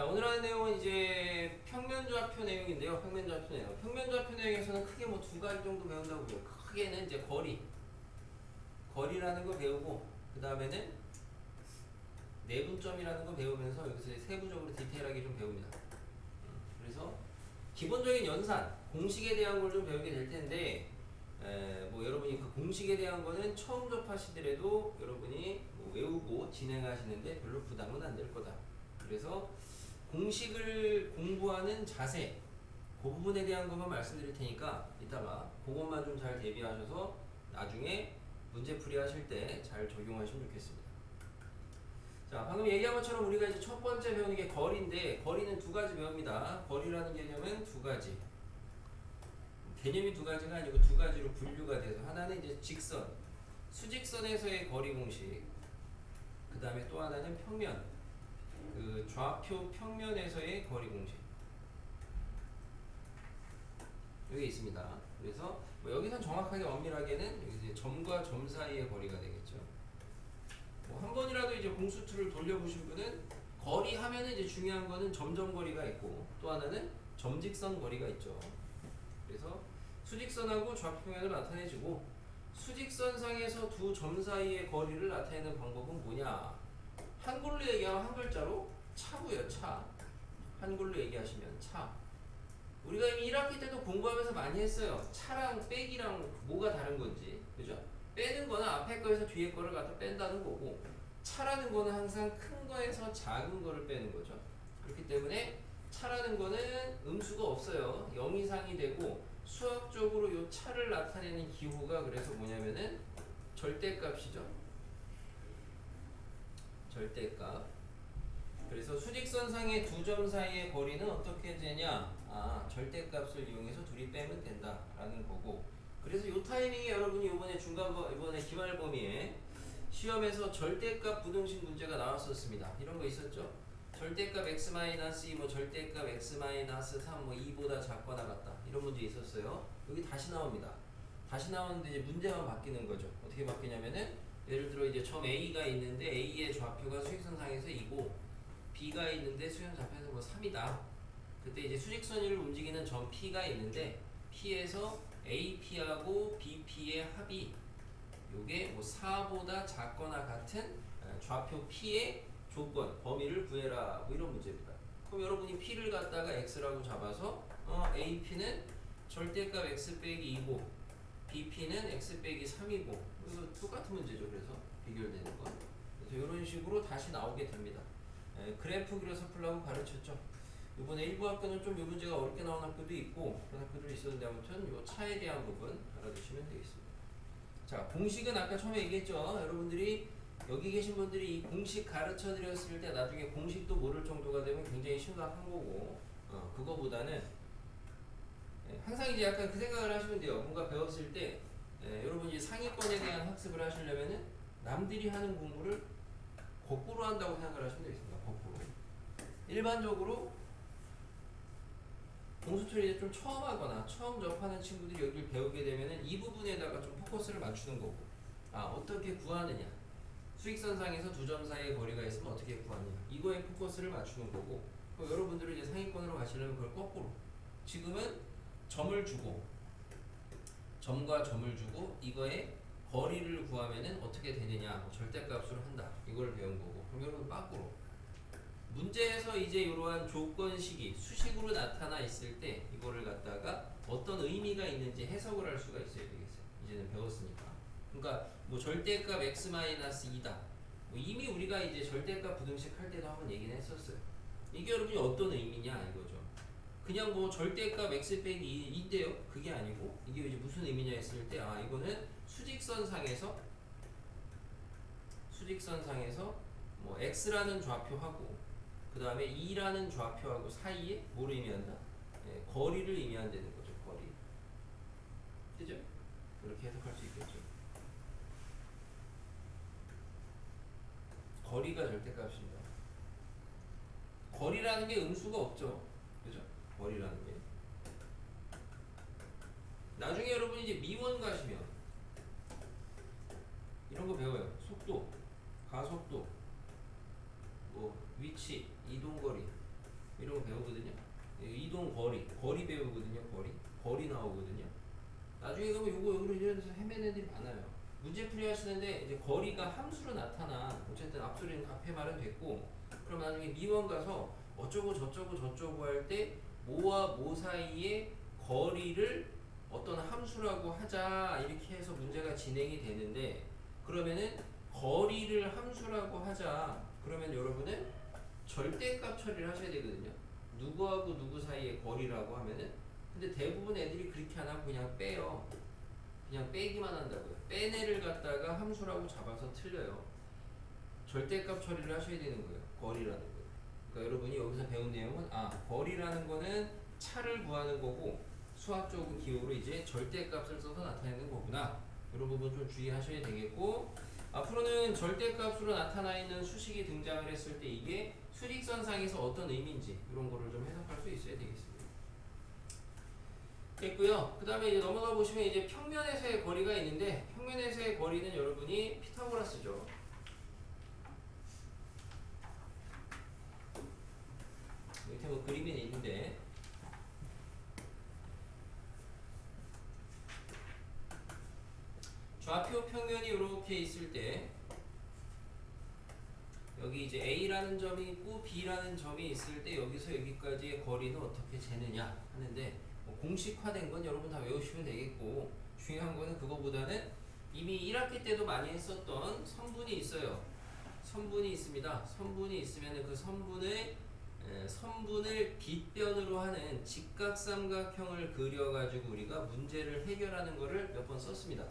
자, 오늘 하는 내용은 이제 평면좌표 내용인데요. 평면좌표 내용. 평면좌표 내용에서는 크게 뭐 두 가지 정도 배운다고 해요. 크게는 이제 거리라는 거 배우고, 그 다음에는 내분점이라는 거 배우면서 여기서 세부적으로 디테일하게 좀 배웁니다. 그래서 기본적인 연산, 공식에 대한 걸 좀 배우게 될 텐데, 뭐 여러분이 그 공식에 대한 거는 처음 접하시더라도 여러분이 뭐 외우고 진행하시는데 별로 부담은 안 될 거다. 그래서 공식을 공부하는 자세, 그 부분에 대한 것만 말씀드릴 테니까 이따가 그것만 좀 잘 대비하셔서 나중에 문제풀이 하실 때 잘 적용하시면 좋겠습니다. 자, 방금 얘기한 것처럼 우리가 이제 첫 번째 배우는 게 거리인데, 거리는 두 가지 배웁니다. 거리라는 개념은 두 가지. 개념이 두 가지가 아니고 두 가지로 분류가 돼서, 하나는 이제 직선, 수직선에서의 거리 공식, 그 다음에 또 하나는 평면, 그 좌표 평면에서의 거리 공식. 여기 있습니다. 그래서 뭐 여기선 정확하게 엄밀하게는 이제 점과 점 사이의 거리가 되겠죠. 뭐 한 번이라도 이제 공수투를 돌려보신 분은 거리 하면은 이제 중요한 거는 점점 거리가 있고, 또 하나는 점직선 거리가 있죠. 그래서 수직선하고 좌표평면을 나타내주고, 수직선상에서 두 점 사이의 거리를 나타내는 방법은 뭐냐? 한글로 얘기하면 한 글자로 차고요. 차. 한글로 얘기하시면 차. 우리가 이미 1학기 때도 공부하면서 많이 했어요. 차랑 빼기랑 뭐가 다른 건지. 그죠? 빼는 거는 앞에 거에서 뒤에 거를 갖다 뺀다는 거고, 차라는 거는 항상 큰 거에서 작은 거를 빼는 거죠. 그렇기 때문에 차라는 거는 음수가 없어요. 0 이상이 되고, 수학적으로 요 차를 나타내는 기호가 그래서 뭐냐면은 절대값이죠. 절대값. 그래서 수직선상의 두 점 사이의 거리는 어떻게 되냐? 절대값을 이용해서 둘이 빼면 된다라는 거고. 그래서 이 타이밍에 여러분이 이번에 이번에 기말 범위에 시험에서 절대값 부등식 문제가 나왔었습니다. 이런 거 있었죠? 절대값 x-2, 뭐 절대값 x-3, 뭐 2보다 작거나 같다. 이런 문제 있었어요. 여기 다시 나옵니다. 다시 나오는데 이제 문제만 바뀌는 거죠. 어떻게 바뀌냐면은, 예를 들어 이제 점 A가 있는데 A의 좌표가 수직선상에서 2고, B가 있는데 수직선상에서 뭐 3이다. 그때 이제 수직선을 움직이는 점 P가 있는데, P에서 AP하고 BP의 합이 요게 뭐 4보다 작거나 같은 좌표 P의 조건, 범위를 구해라, 뭐 이런 문제입니다. 그럼 여러분이 P를 갖다가 X라고 잡아서 AP는 절대값 X 빼기 2고 BP는 X 빼기 3이고, 그래서 똑같은 문제죠. 그래서 비교되는 건. 그래서 이런 식으로 다시 나오게 됩니다. 그래프 그려서 풀라고 가르쳤죠. 이번에 일부 학교는 좀 이 문제가 어렵게 나온 학교도 있고 그런 학교들이 있었는데, 아무튼 이 차에 대한 부분 알아두시면 되겠습니다. 자, 공식은 아까 처음에 얘기했죠. 여러분들이 여기 계신 분들이 이 공식 가르쳐 드렸을 때 나중에 공식도 모를 정도가 되면 굉장히 심각한 거고, 그거보다는 항상 이제 약간 그 생각을 하시면 돼요. 뭔가 배웠을 때 여러분이 상위권에 대한 학습을 하시려면은 남들이 하는 공부를 거꾸로 한다고 생각을 하시면 되겠습니다. 거꾸로. 일반적으로 공수처를 이제 좀 처음 하거나 처음 접하는 친구들이 여기를 배우게 되면은 이 부분에다가 좀 포커스를 맞추는 거고, 어떻게 구하느냐, 수익선상에서 두 점 사이의 거리가 있으면 어떻게 구하느냐, 이거에 포커스를 맞추는 거고, 여러분들은 이제 상위권으로 가시려면 그걸 거꾸로, 지금은 점을 주고, 점과 점을 주고 이거에 거리를 구하면은 어떻게 되느냐, 절대값으로 한다, 이걸 배운 거고. 그럼 여러분 거꾸로 문제에서 이제 이러한 조건식이 수식으로 나타나 있을 때 이거를 갖다가 어떤 의미가 있는지 해석을 할 수가 있어야 되겠어요. 이제는 배웠으니까. 그러니까 뭐 절대값 x-2다. 뭐 이미 우리가 이제 절대값 부등식 할 때도 한번 얘기는 했었어요. 이게 여러분이 어떤 의미냐 이거죠. 그냥 뭐 절대값 x 빼기 2인데요. 그게 아니고 이게 이제 무슨 의미냐 했을 때, 이거는 수직선상에서 뭐 x라는 좌표하고 그 다음에 2라는 좌표하고 사이에 뭘 의미한다? 거리를 의미한다는 거죠. 거리. 그죠? 그렇게 해석할 수 있겠죠. 거리가 절대값입니다. 거리라는 게 음수가 없죠. 그죠? 거리라는 게. 나중에 여러분이 이제 미원 가시면 이런 거 배워요. 속도, 가속도, 뭐 위치, 이동거리, 이런 거 배우거든요. 이동 거리 배우거든요. 거리 나오거든요. 나중에 가면 요거 여기로 이래서 헤매는 애들이 많아요. 문제풀이 하시는데 이제 거리가 함수로 나타나 어쨌든 앞에 말은 됐고, 그럼 나중에 미원 가서 어쩌고 저쩌고 저쩌고 할 때 뭐와 뭐 사이에 거리를 어떤 함수라고 하자 이렇게 해서 문제가 진행이 되는데, 그러면은 거리를 함수라고 하자 그러면 여러분은 절대값 처리를 하셔야 되거든요. 누구하고 누구 사이의 거리라고 하면은, 근데 대부분 애들이 그렇게 안 하고 그냥 빼요. 그냥 빼기만 한다고요. 뺀 애를 갖다가 함수라고 잡아서 틀려요. 절대값 처리를 하셔야 되는 거예요. 거리라는 거. 그러니까 여러분이 여기서 배운 내용은 거리라는 거는 차를 구하는 거고, 수학적인 기호로 이제 절대값을 써서 나타내는 거구나. 이런 부분 좀 주의하셔야 되겠고, 앞으로는 절대값으로 나타나 있는 수식이 등장을 했을 때 이게 수직선상에서 어떤 의미인지 이런 거를 좀 해석할 수 있어야 되겠습니다. 됐고요. 그 다음에 이제 넘어가 보시면 이제 평면에서의 거리가 있는데, 평면에서의 거리는 여러분이 피타고라스죠. 밑에 뭐 그림이 있는데, 좌표 평면이 이렇게 있을 때 여기 이제 A라는 점이 있고 B라는 점이 있을 때 여기서 여기까지의 거리는 어떻게 재느냐 하는데, 뭐 공식화된 건 여러분 다 외우시면 되겠고, 중요한 거는 그거보다는 이미 1학기 때도 많이 했었던 선분이 있어요. 선분이 있습니다. 선분이 있으면 그 선분을 빗변으로 하는 직각삼각형을 그려가지고 우리가 문제를 해결하는 거를 몇 번 썼습니다.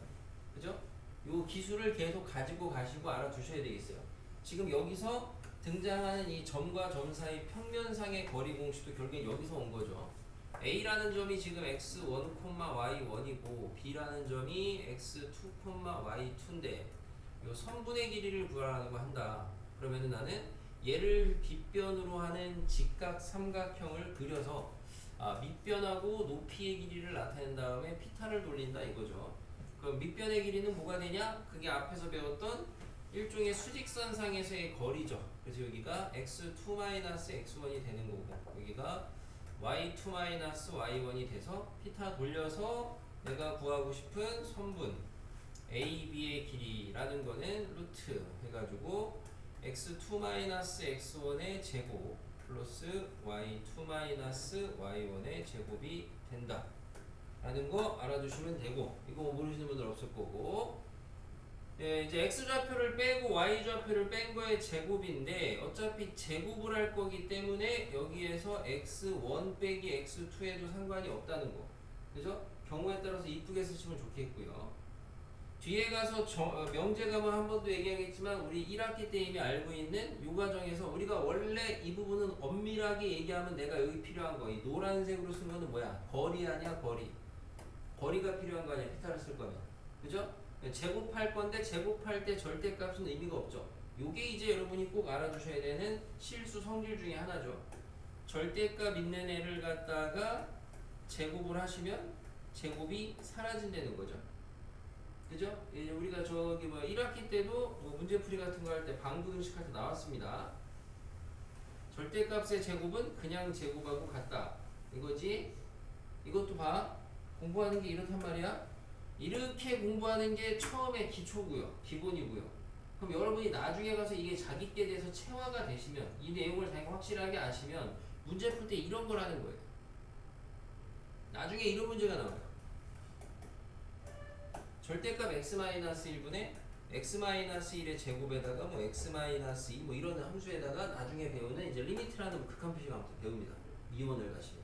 그죠? 요 기술을 계속 가지고 가시고 알아두셔야 되겠어요. 지금 여기서 등장하는 이 점과 점 사이 평면상의 거리 공식도 결국엔 여기서 온 거죠. A라는 점이 지금 x1, y1이고 B라는 점이 x2, y2인데 요 선분의 길이를 구하라고 한다. 그러면은 나는 얘를 빗변으로 하는 직각 삼각형을 그려서 밑변하고 높이의 길이를 나타낸 다음에 피타를 돌린다 이거죠. 그럼 밑변의 길이는 뭐가 되냐? 그게 앞에서 배웠던 일종의 수직선상에서의 거리죠. 그래서 여기가 x2-x1이 되는 거고, 여기가 y2-y1이 돼서 피타 돌려서 내가 구하고 싶은 선분 AB의 길이라는 거는 루트 해가지고 x2-x1의 제곱 플러스 y2-y1의 제곱이 된다 라는 거 알아두시면 되고, 이거 뭐 모르시는 분들 없을 거고, 예, 이제 x좌표를 빼고 y좌표를 뺀 거의 제곱인데 어차피 제곱을 할 거기 때문에 여기에서 x1 빼기 x2에도 상관이 없다는 거. 그죠? 경우에 따라서 이쁘게 쓰시면 좋겠고요. 뒤에 가서 명제 가면 한 번 더 얘기하겠지만 우리 1학기 때 이미 알고 있는 요 과정에서 우리가 원래 이 부분은 엄밀하게 얘기하면 내가 여기 필요한 거, 이 노란색으로 쓴 거는 뭐야? 거리 아니야, 거리. 거리가 필요한 거 아니야, 피타를 쓸 거면. 그죠? 제곱할 건데 제곱할 때 절대값은 의미가 없죠. 요게 이제 여러분이 꼭 알아두셔야 되는 실수 성질 중에 하나죠. 절대값 있는 애를 갖다가 제곱을 하시면 제곱이 사라진다는 거죠. 그죠? 이제 우리가 저기 뭐 1학기 때도 뭐 문제풀이 같은 거 할 때 방부등식 할 때 나왔습니다. 절대값의 제곱은 그냥 제곱하고 같다. 이거지? 이것도 봐. 공부하는 게 이렇단 말이야. 이렇게 공부하는 게 처음에 기초고요. 기본이고요. 그럼 여러분이 나중에 가서 이게 자기께 대해서 체화가 되시면, 이 내용을 자기가 확실하게 아시면 문제 풀 때 이런 걸 하는 거예요. 나중에 이런 문제가 나와요. 절대값 x-1분의 x-1의 제곱에다가 뭐 x-2 뭐 이런 함수에다가 나중에 배우는 이제 리미트라는 극한 표시가 아무튼 배웁니다. 미원을 가시면.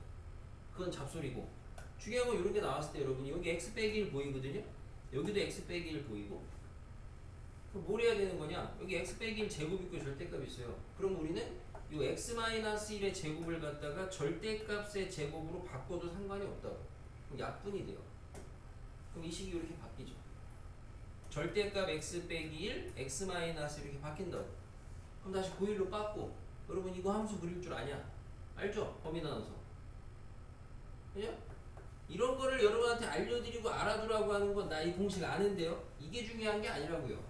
그건 잡소리고. 중요한 건 이런 게 나왔을 때 여러분이 여기 x 빼기 1 보이거든요. 여기도 x 빼기 1 보이고. 그럼 뭘 해야 되는 거냐? 여기 x 빼기 1 제곱 있고 절대값이 있어요. 그럼 우리는 이 x-1의 제곱을 갖다가 절대값의 제곱으로 바꿔도 상관이 없다고. 그럼 약분이 돼요. 그럼 이 식이 이렇게 바뀌죠. 절대값 x 빼기 1, x 마이너스 이렇게 바뀐다고. 그럼 다시 고1로 빻고, 여러분 이거 함수 그릴 줄 아냐? 알죠? 범위 나눠서. 그죠? 이런 거를 여러분한테 알려드리고 알아두라고 하는 건 나 이 공식 아는데요? 이게 중요한 게 아니라고요.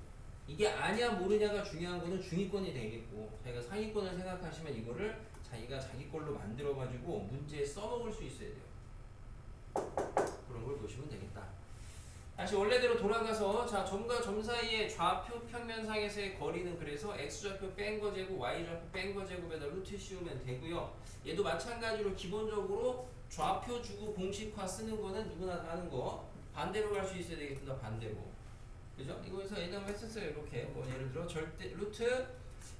이게 아냐 모르냐가 중요한 거는 중위권이 되겠고, 자기가 상위권을 생각하시면 이거를 자기가 자기 걸로 만들어가지고 문제에 써먹을 수 있어야 돼요. 그런 걸 보시면 되겠다. 다시 원래대로 돌아가서 자 점과 점 사이의 좌표 평면상에서의 거리는 그래서 x좌표 뺀 거 제곱 y좌표 뺀 거 제곱에다 루트 씌우면 되고요. 얘도 마찬가지로 기본적으로 좌표 주고 공식화 쓰는 거는 누구나 다 하는 거 반대로 갈 수 있어야 되겠습니다. 반대로. 그죠? 이거에서 예전에 했었어요. 이렇게 뭐 예를 들어 절대 루트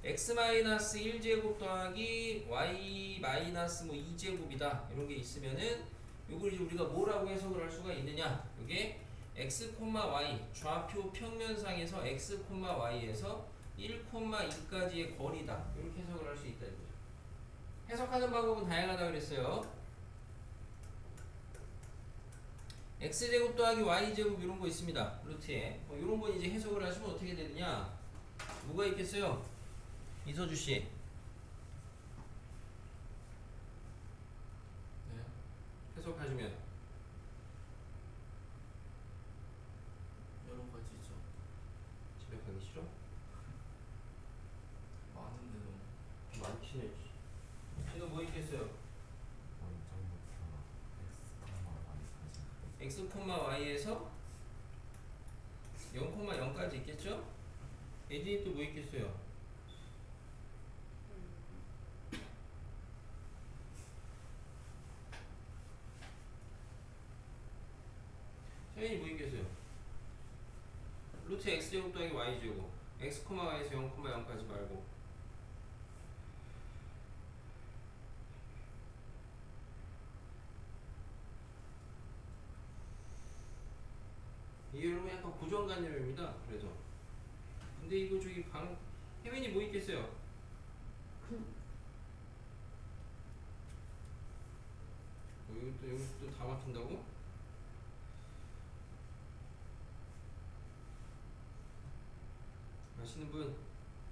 x-1제곱 더하기 y-뭐 2제곱이다 이런 게 있으면은 요걸 이제 우리가 뭐라고 해석을 할 수가 있느냐? 요게 x, y 좌표 평면상에서 x, y에서 1, 2까지의 거리다 이렇게 해석을 할 수 있다 이거죠. 해석하는 방법은 다양하다 그랬어요. x제곱 더하기 y제곱 이런 거 있습니다. 루트에 이런 거 이제 해석을 하시면 어떻게 되느냐? 뭐가 있겠어요? 이서주 씨. 네. 해석하시면 여러 가지죠. 집에 가기 싫어? 많은데 너무. 많지네. 지금 뭐 있겠어요? x, y에서 0, 0까지 있겠죠? 얘들이 또 뭐 있겠어요? 서현이 뭐 있겠어요? 루트 x제곱 더하기 y제곱 x, y에서 0, 0까지 말고 이게 여러분 약간 고정관념입니다. 그래서 근데 이거 저기 혜민이 뭐 있겠어요? 여기 또 다 막힌다고? 아시는 분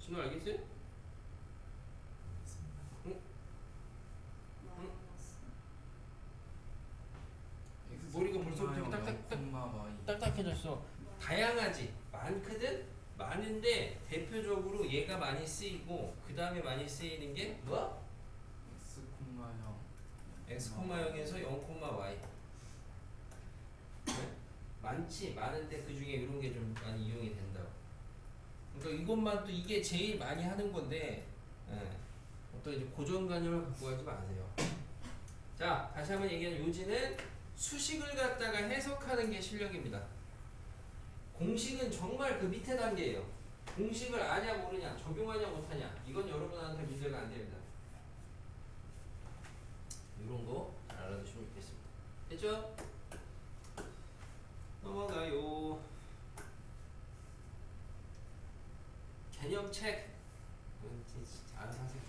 신호 알겠어요? 응? 머리가 벌써부터 딱딱해졌어. 다양하지. 많거든? 많은데 대표적으로 얘가 많이 쓰이고 그 다음에 많이 쓰이는 게 뭐? x, 0에서 0, y. 네? 많지. 많은데 그 중에 이런 게 좀 많이 이용이 된다고. 그러니까 이것만 또 이게 제일 많이 하는 건데 예. 어떤 이제 고정관념을 갖고 가지 마세요. 자, 다시 한번 얘기하면 요지는 수식을 갖다가 해석하는 게 실력입니다. 공식은 정말 그 밑에 단계예요. 공식을 아냐 모르냐, 적용하냐 못하냐 이건 여러분한테 문제가 안 됩니다. 이런 거 잘 알아두시면 좋겠습니다. 됐죠? 넘어가요. 개념책 알아서 하세요.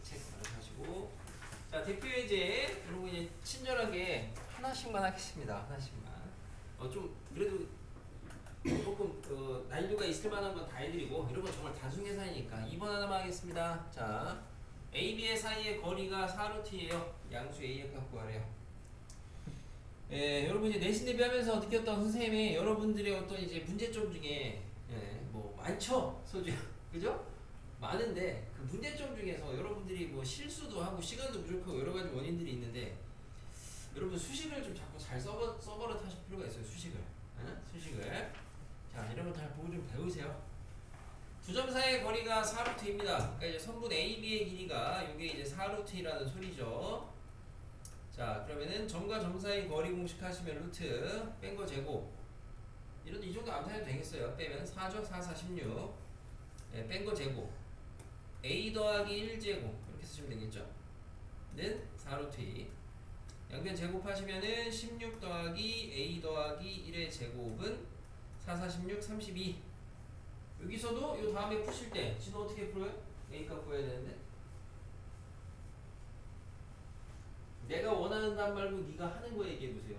책 알아서 하시고 자 대표 예제 이런 거 이제 친절하게 하나씩만 하겠습니다. 하나씩만 좀 그래도 조금 난이도가 있을 만한 건 다 해드리고 이런 건 정말 단순 계산이니까 2번 하나만 하겠습니다. 자 A, B의 사이의 거리가 4루트예요. 양수 A의 값 구하래요. 예, 여러분 이제 내신 대비하면서 느꼈던 선생님이 여러분들의 어떤 이제 문제점 중에 뭐 많죠, 소주 그죠? 많은데 그 문제점 중에서 여러분들이 뭐 실수도 하고 시간도 부족하고 여러 가지 원인들이 있는데 여러분 수식을 좀 자꾸 잘 써버릇 하실 필요가 있어요. 수식을 수식을 자 이런 거 잘 보고 좀 배우세요. 두 점 사이의 거리가 4루트입니다. 그러니까 이제 선분 AB의 길이가 이게 이제 4루트라는 소리죠. 자 그러면은 점과 점 사이 거리 공식 하시면 루트 뺀 거 제곱 이런 이 정도 암산해도 되겠어요. 빼면 4죠. 4, 4, 16 뺀 거 제곱 A 더하기 1제곱 이렇게 쓰시면 되겠죠. 는 4루트 2 양변 제곱하시면은 16 더하기 A 더하기 1의 제곱은 4, 4, 16, 32 여기서도 이 다음에 푸실 때 진호 어떻게 풀어요? A 값 구해야 되는데 내가 원하는 답 말고 네가 하는 거 얘기해보세요.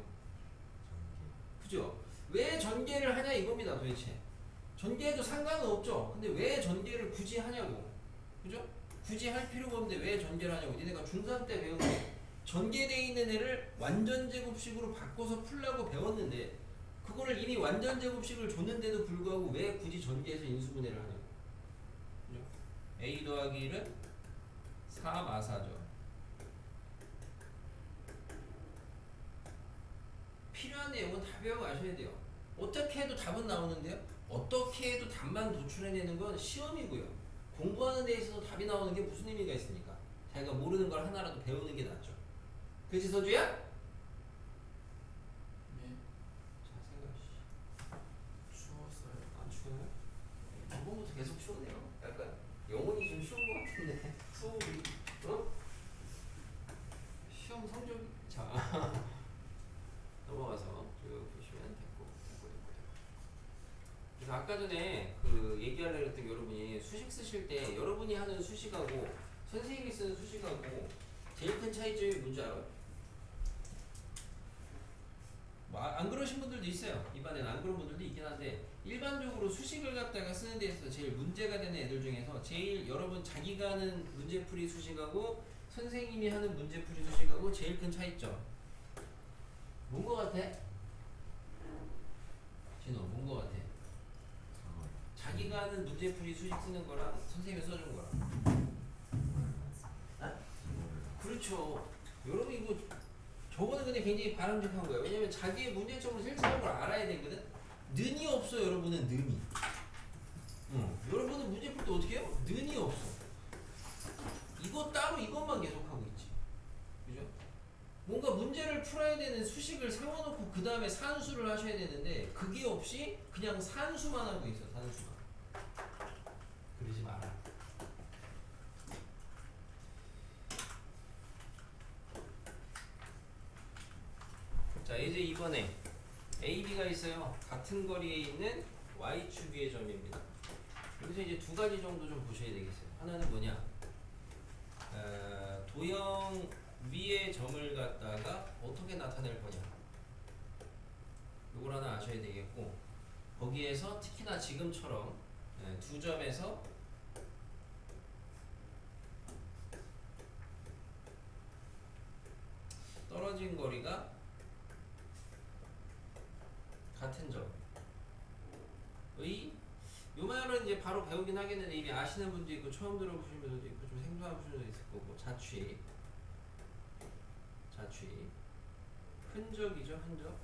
그죠? 왜 전개를 하냐 이겁니다 도대체. 전개해도 상관은 없죠. 근데 왜 전개를 굳이 하냐고. 그죠? 굳이 할 필요가 없는데 왜 전개를 하냐고. 니네가 중3 때 배운 거 전개되어 있는 애를 완전제곱식으로 바꿔서 풀라고 배웠는데 그거를 이미 완전제곱식을 줬는데도 불구하고 왜 굳이 전개해서 인수분해를 하냐고. 그죠? A 더하기 1은 사마사죠. 필요한 내용은 다 배워가셔야 돼요. 어떻게 해도 답은 나오는데요. 어떻게 해도 답만 도출해내는 건 시험이고요. 공부하는 데 있어서 답이 나오는 게 무슨 의미가 있습니까? 자기가 모르는 걸 하나라도 배우는 게 낫죠. 그치 서주야? 네. 자 생각. 추웠어요. 안 추워요? 저번부터 계속 추우네요. 약간 영혼이 좀 추운 것 같은데 수업이 어? 시험 성적 자 넘어가서 쭉 보시면 됐고. 그래서 아까 전에 그 얘기하려고 했던 게 여러분이 수식 쓰실 때 여러분이 하는 수식하고 선생님이 쓰는 수식하고 제일 큰 차이점이 뭔지 알아요? 뭐 안 그러신 분들도 있어요. 이반에는 안 그런 분들도 있긴 한데 일반적으로 수식을 갖다가 쓰는 데 있어서 제일 문제가 되는 애들 중에서 제일 여러분 자기가 하는 문제풀이 수식하고 선생님이 하는 문제풀이 수식하고 제일 큰 차이점 뭔 거 같아? 진호 뭔 거 같아? 자기가 하는 문제풀이 수식 쓰는 거랑 선생님이 써준 거랑 아? 그렇죠. 여러분 이거 저거는 근데 굉장히 바람직한 거예요. 왜냐면 자기의 문제점을 실천하는 걸 알아야 되거든. 는이 없어 여러분은 는이. 여러분은 문제 풀 때 어떻게 해요? 는이 없어. 이거 따로 이것만 계속하고 있지. 그죠? 뭔가 문제를 풀어야 되는 수식을 세워놓고 그 다음에 산수를 하셔야 되는데 그게 없이 그냥 산수만 하고 있어. 산수만. 그러지 마라. 자 이제 이번에 A, B가 있어요. 같은 거리에 있는 Y축 위의 점입니다. 여기서 이제 두 가지 정도 좀 보셔야 되겠어요. 하나는 뭐냐? 도형 위의 점을 갖다가 어떻게 나타낼 거냐? 요걸 하나 아셔야 되겠고 거기에서 특히나 지금처럼 두 점에서 떨어진 거리가 같은 점의 요 말은 이제 바로 배우긴 하겠는데 이미 아시는 분도 있고 처음 들어보시는 분도 있고 좀 생소한 분도 있을 거고 자취 흔적이죠. 흔적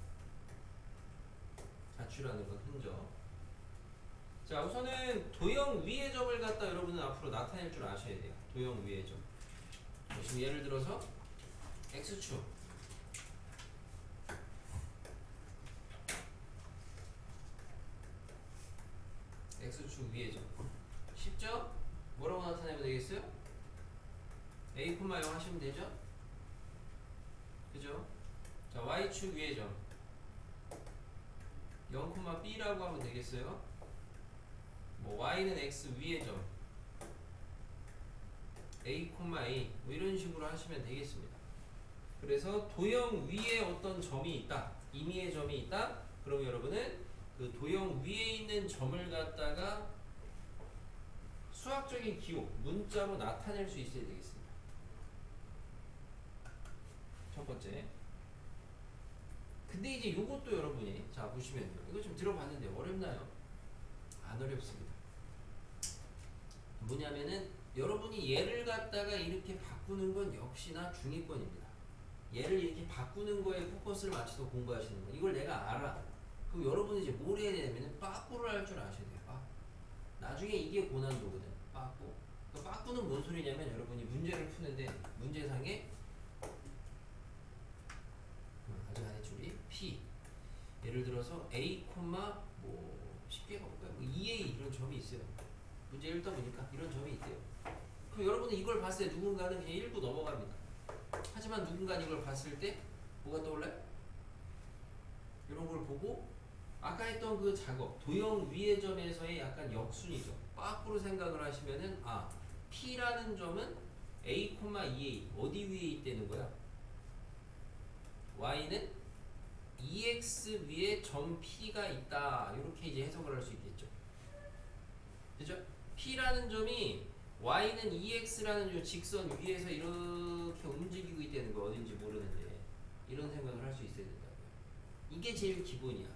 자취라는 건 흔적. 자 우선은 도형 위의 점을 갖다 여러분은 앞으로 나타낼 줄 아셔야 돼요. 도형 위의 점. 지금 예를 들어서 X축 X축 위의 점 쉽죠? 뭐라고 나타내면 되겠어요? A, 0 하시면 되죠? 그죠? 자 Y축 위의 점 0, B라고 하면 되겠어요? 뭐 Y는 X 위의 점 A, A 뭐 이런 식으로 하시면 되겠습니다. 그래서 도형 위에 어떤 점이 있다 임의의 점이 있다 그럼 여러분은 그 도형 위에 있는 점을 갖다가 수학적인 기호 문자로 나타낼 수 있어야 되겠습니다. 첫 번째. 근데 이제 요것도 여러분이 자 보시면요. 이거 좀 들어봤는데 어렵나요? 안 어렵습니다. 뭐냐면은 여러분이 얘를 갖다가 이렇게 바꾸는 건 역시나 중위권입니다. 얘를 이렇게 바꾸는 거에 포커스를 맞춰서 공부하시는 거. 이걸 내가 알아. 그럼 여러분이 이제 뭘 해야 되냐면은 빠꾸를 할 줄 아셔야 돼요. 빠꾸. 나중에 이게 고난도거든. 빠꾸. 그 빠꾸는 뭔 소리냐면 여러분이 문제를 푸는데 문제상에 아직 안 했죠 우리 P 예를 들어서 A, 뭐 쉽게 가볼까요? 뭐 2A 이런 점이 있어요. 문제 읽다 보니까 이런 점이 있대요. 그럼 여러분은 이걸 봤을 때 누군가는 그냥 읽고 넘어갑니다. 하지만 누군가는 이걸 봤을 때 뭐가 떠올라요? 이런 걸 보고 아까 했던 그 작업 도형 위의 점에서의 약간 역순이죠. 빠꾸로 생각을 하시면은 아 P라는 점은 A, 2A 어디 위에 있다는 거야? Y는 EX 위에 점 P가 있다. 이렇게 이제 해석을 할 수 있겠죠. 그죠? P라는 점이 Y는 EX라는 요 직선 위에서 이렇게 움직이고 있다는 거 어딘지 모르는데 이런 생각을 할 수 있어야 된다고요. 이게 제일 기본이야.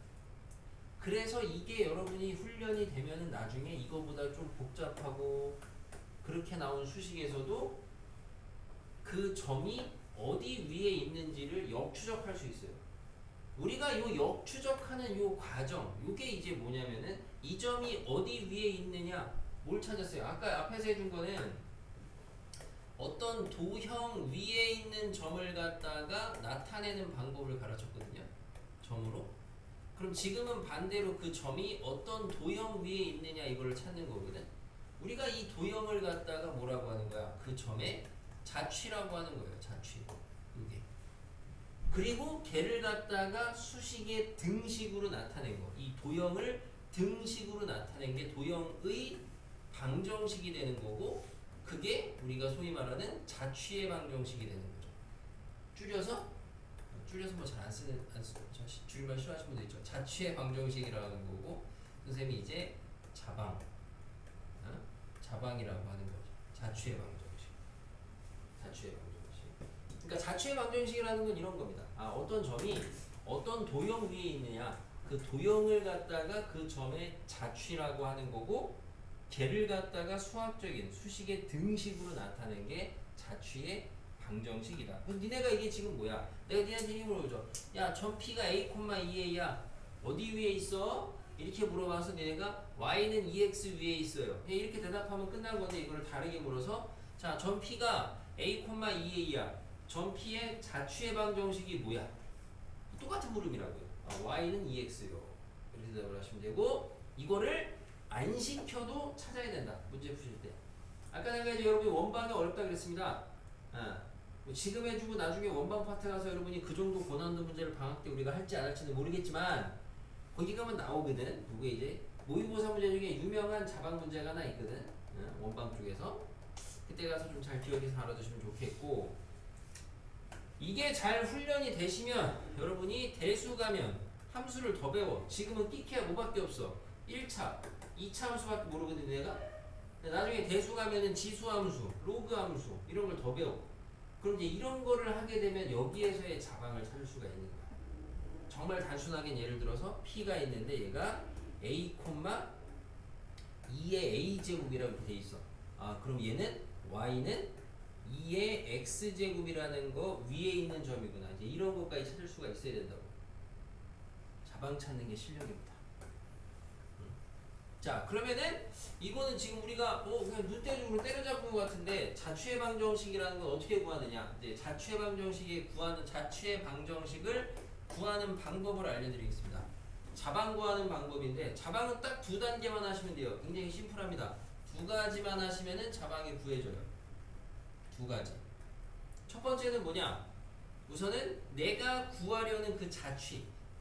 그래서 이게 여러분이 훈련이 되면은 나중에 이거보다 좀 복잡하고 그렇게 나온 수식에서도 그 점이 어디 위에 있는지를 역추적할 수 있어요. 우리가 요 역추적하는 요 과정, 요게 이제 뭐냐면은 이 점이 어디 위에 있느냐 뭘 찾았어요. 아까 앞에서 해준 거는 어떤 도형 위에 있는 점을 갖다가 나타내는 방법을 가르쳤거든요. 점으로. 그럼 지금은 반대로 그 점이 어떤 도형 위에 있느냐 이거를 찾는 거거든. 우리가 이 도형을 갖다가 뭐라고 하는 거야? 그 점의 자취라고 하는 거예요. 자취. 이게. 그리고 걔를 갖다가 수식의 등식으로 나타낸 거. 이 도형을 등식으로 나타낸 게 도형의 방정식이 되는 거고, 그게 우리가 소위 말하는 자취의 방정식이 되는 거죠. 줄여서 뭐 잘 안 쓰는 줄임말 싫어하시는 분도 있죠. 자취의 방정식이라는 거고, 선생님이 이제 자방이라고 하는 거죠. 자취의 방정식. 그러니까 자취의 방정식이라는 건 이런 겁니다. 어떤 점이 어떤 도형 위에 있느냐, 그 도형을 갖다가 그 점의 자취라고 하는 거고, 걔를 갖다가 수학적인 수식의 등식으로 나타낸 게 자취의 방정식이다. 그럼 니네가 이게 지금 뭐야? 내가 니네한테 이렇게 물어보죠. 야, 점 P가 A, 2A야. 어디 위에 있어? 이렇게 물어봐서 니네가 Y는 2X 위에 있어요. 이렇게 대답하면 끝난 건데, 이거를 다르게 물어서, 자, 점 P가 A, 2A야. 점 P의 자취의 방정식이 뭐야? 똑같은 물음이라고요. Y는 2X요. 이렇게 대답을 하시면 되고, 이거를 안 시켜도 찾아야 된다. 문제 푸실 때. 아까 내가 이제 여러분이 원방이 어렵다 그랬습니다. 지금 해주고 나중에 원방 파트 가서 여러분이 그 정도 고난도 문제를 방학 때 우리가 할지 안 할지는 모르겠지만, 거기 가면 나오거든. 누구 이제 모의고사 문제 중에 유명한 자방 문제가 하나 있거든. 원방 쪽에서. 그때 가서 좀 잘 기억해서 알아두시면 좋겠고, 이게 잘 훈련이 되시면 여러분이 대수 가면 함수를 더 배워. 지금은 끼케야 뭐밖에 없어. 1차, 2차 함수밖에 모르거든 내가. 나중에 대수 가면은 지수 함수, 로그 함수 이런 걸 더 배워. 그럼 이제 이런 거를 하게 되면 여기에서의 자방을 찾을 수가 있는 거야. 정말 단순하게 예를 들어서 P가 있는데 얘가 A, 2의 A제곱이라고 이렇게 돼 있어. 그럼 얘는 Y는 2의 X제곱이라는 거 위에 있는 점이구나. 이제 이런 것까지 찾을 수가 있어야 된다고. 자방 찾는 게 실력입니다. 자, 그러면은 이거는 지금 우리가 그냥 눈대중으로 때려잡은 것 같은데, 자취의 방정식이라는 건 어떻게 구하느냐? 이제 자취의 방정식을 구하는 방법을 알려드리겠습니다. 자방 구하는 방법인데, 자방은 딱 2단계만 하시면 돼요. 굉장히 심플합니다. 2가지만 하시면은 자방이 구해져요. 2가지. 첫 번째는 뭐냐? 우선은 내가 구하려는 그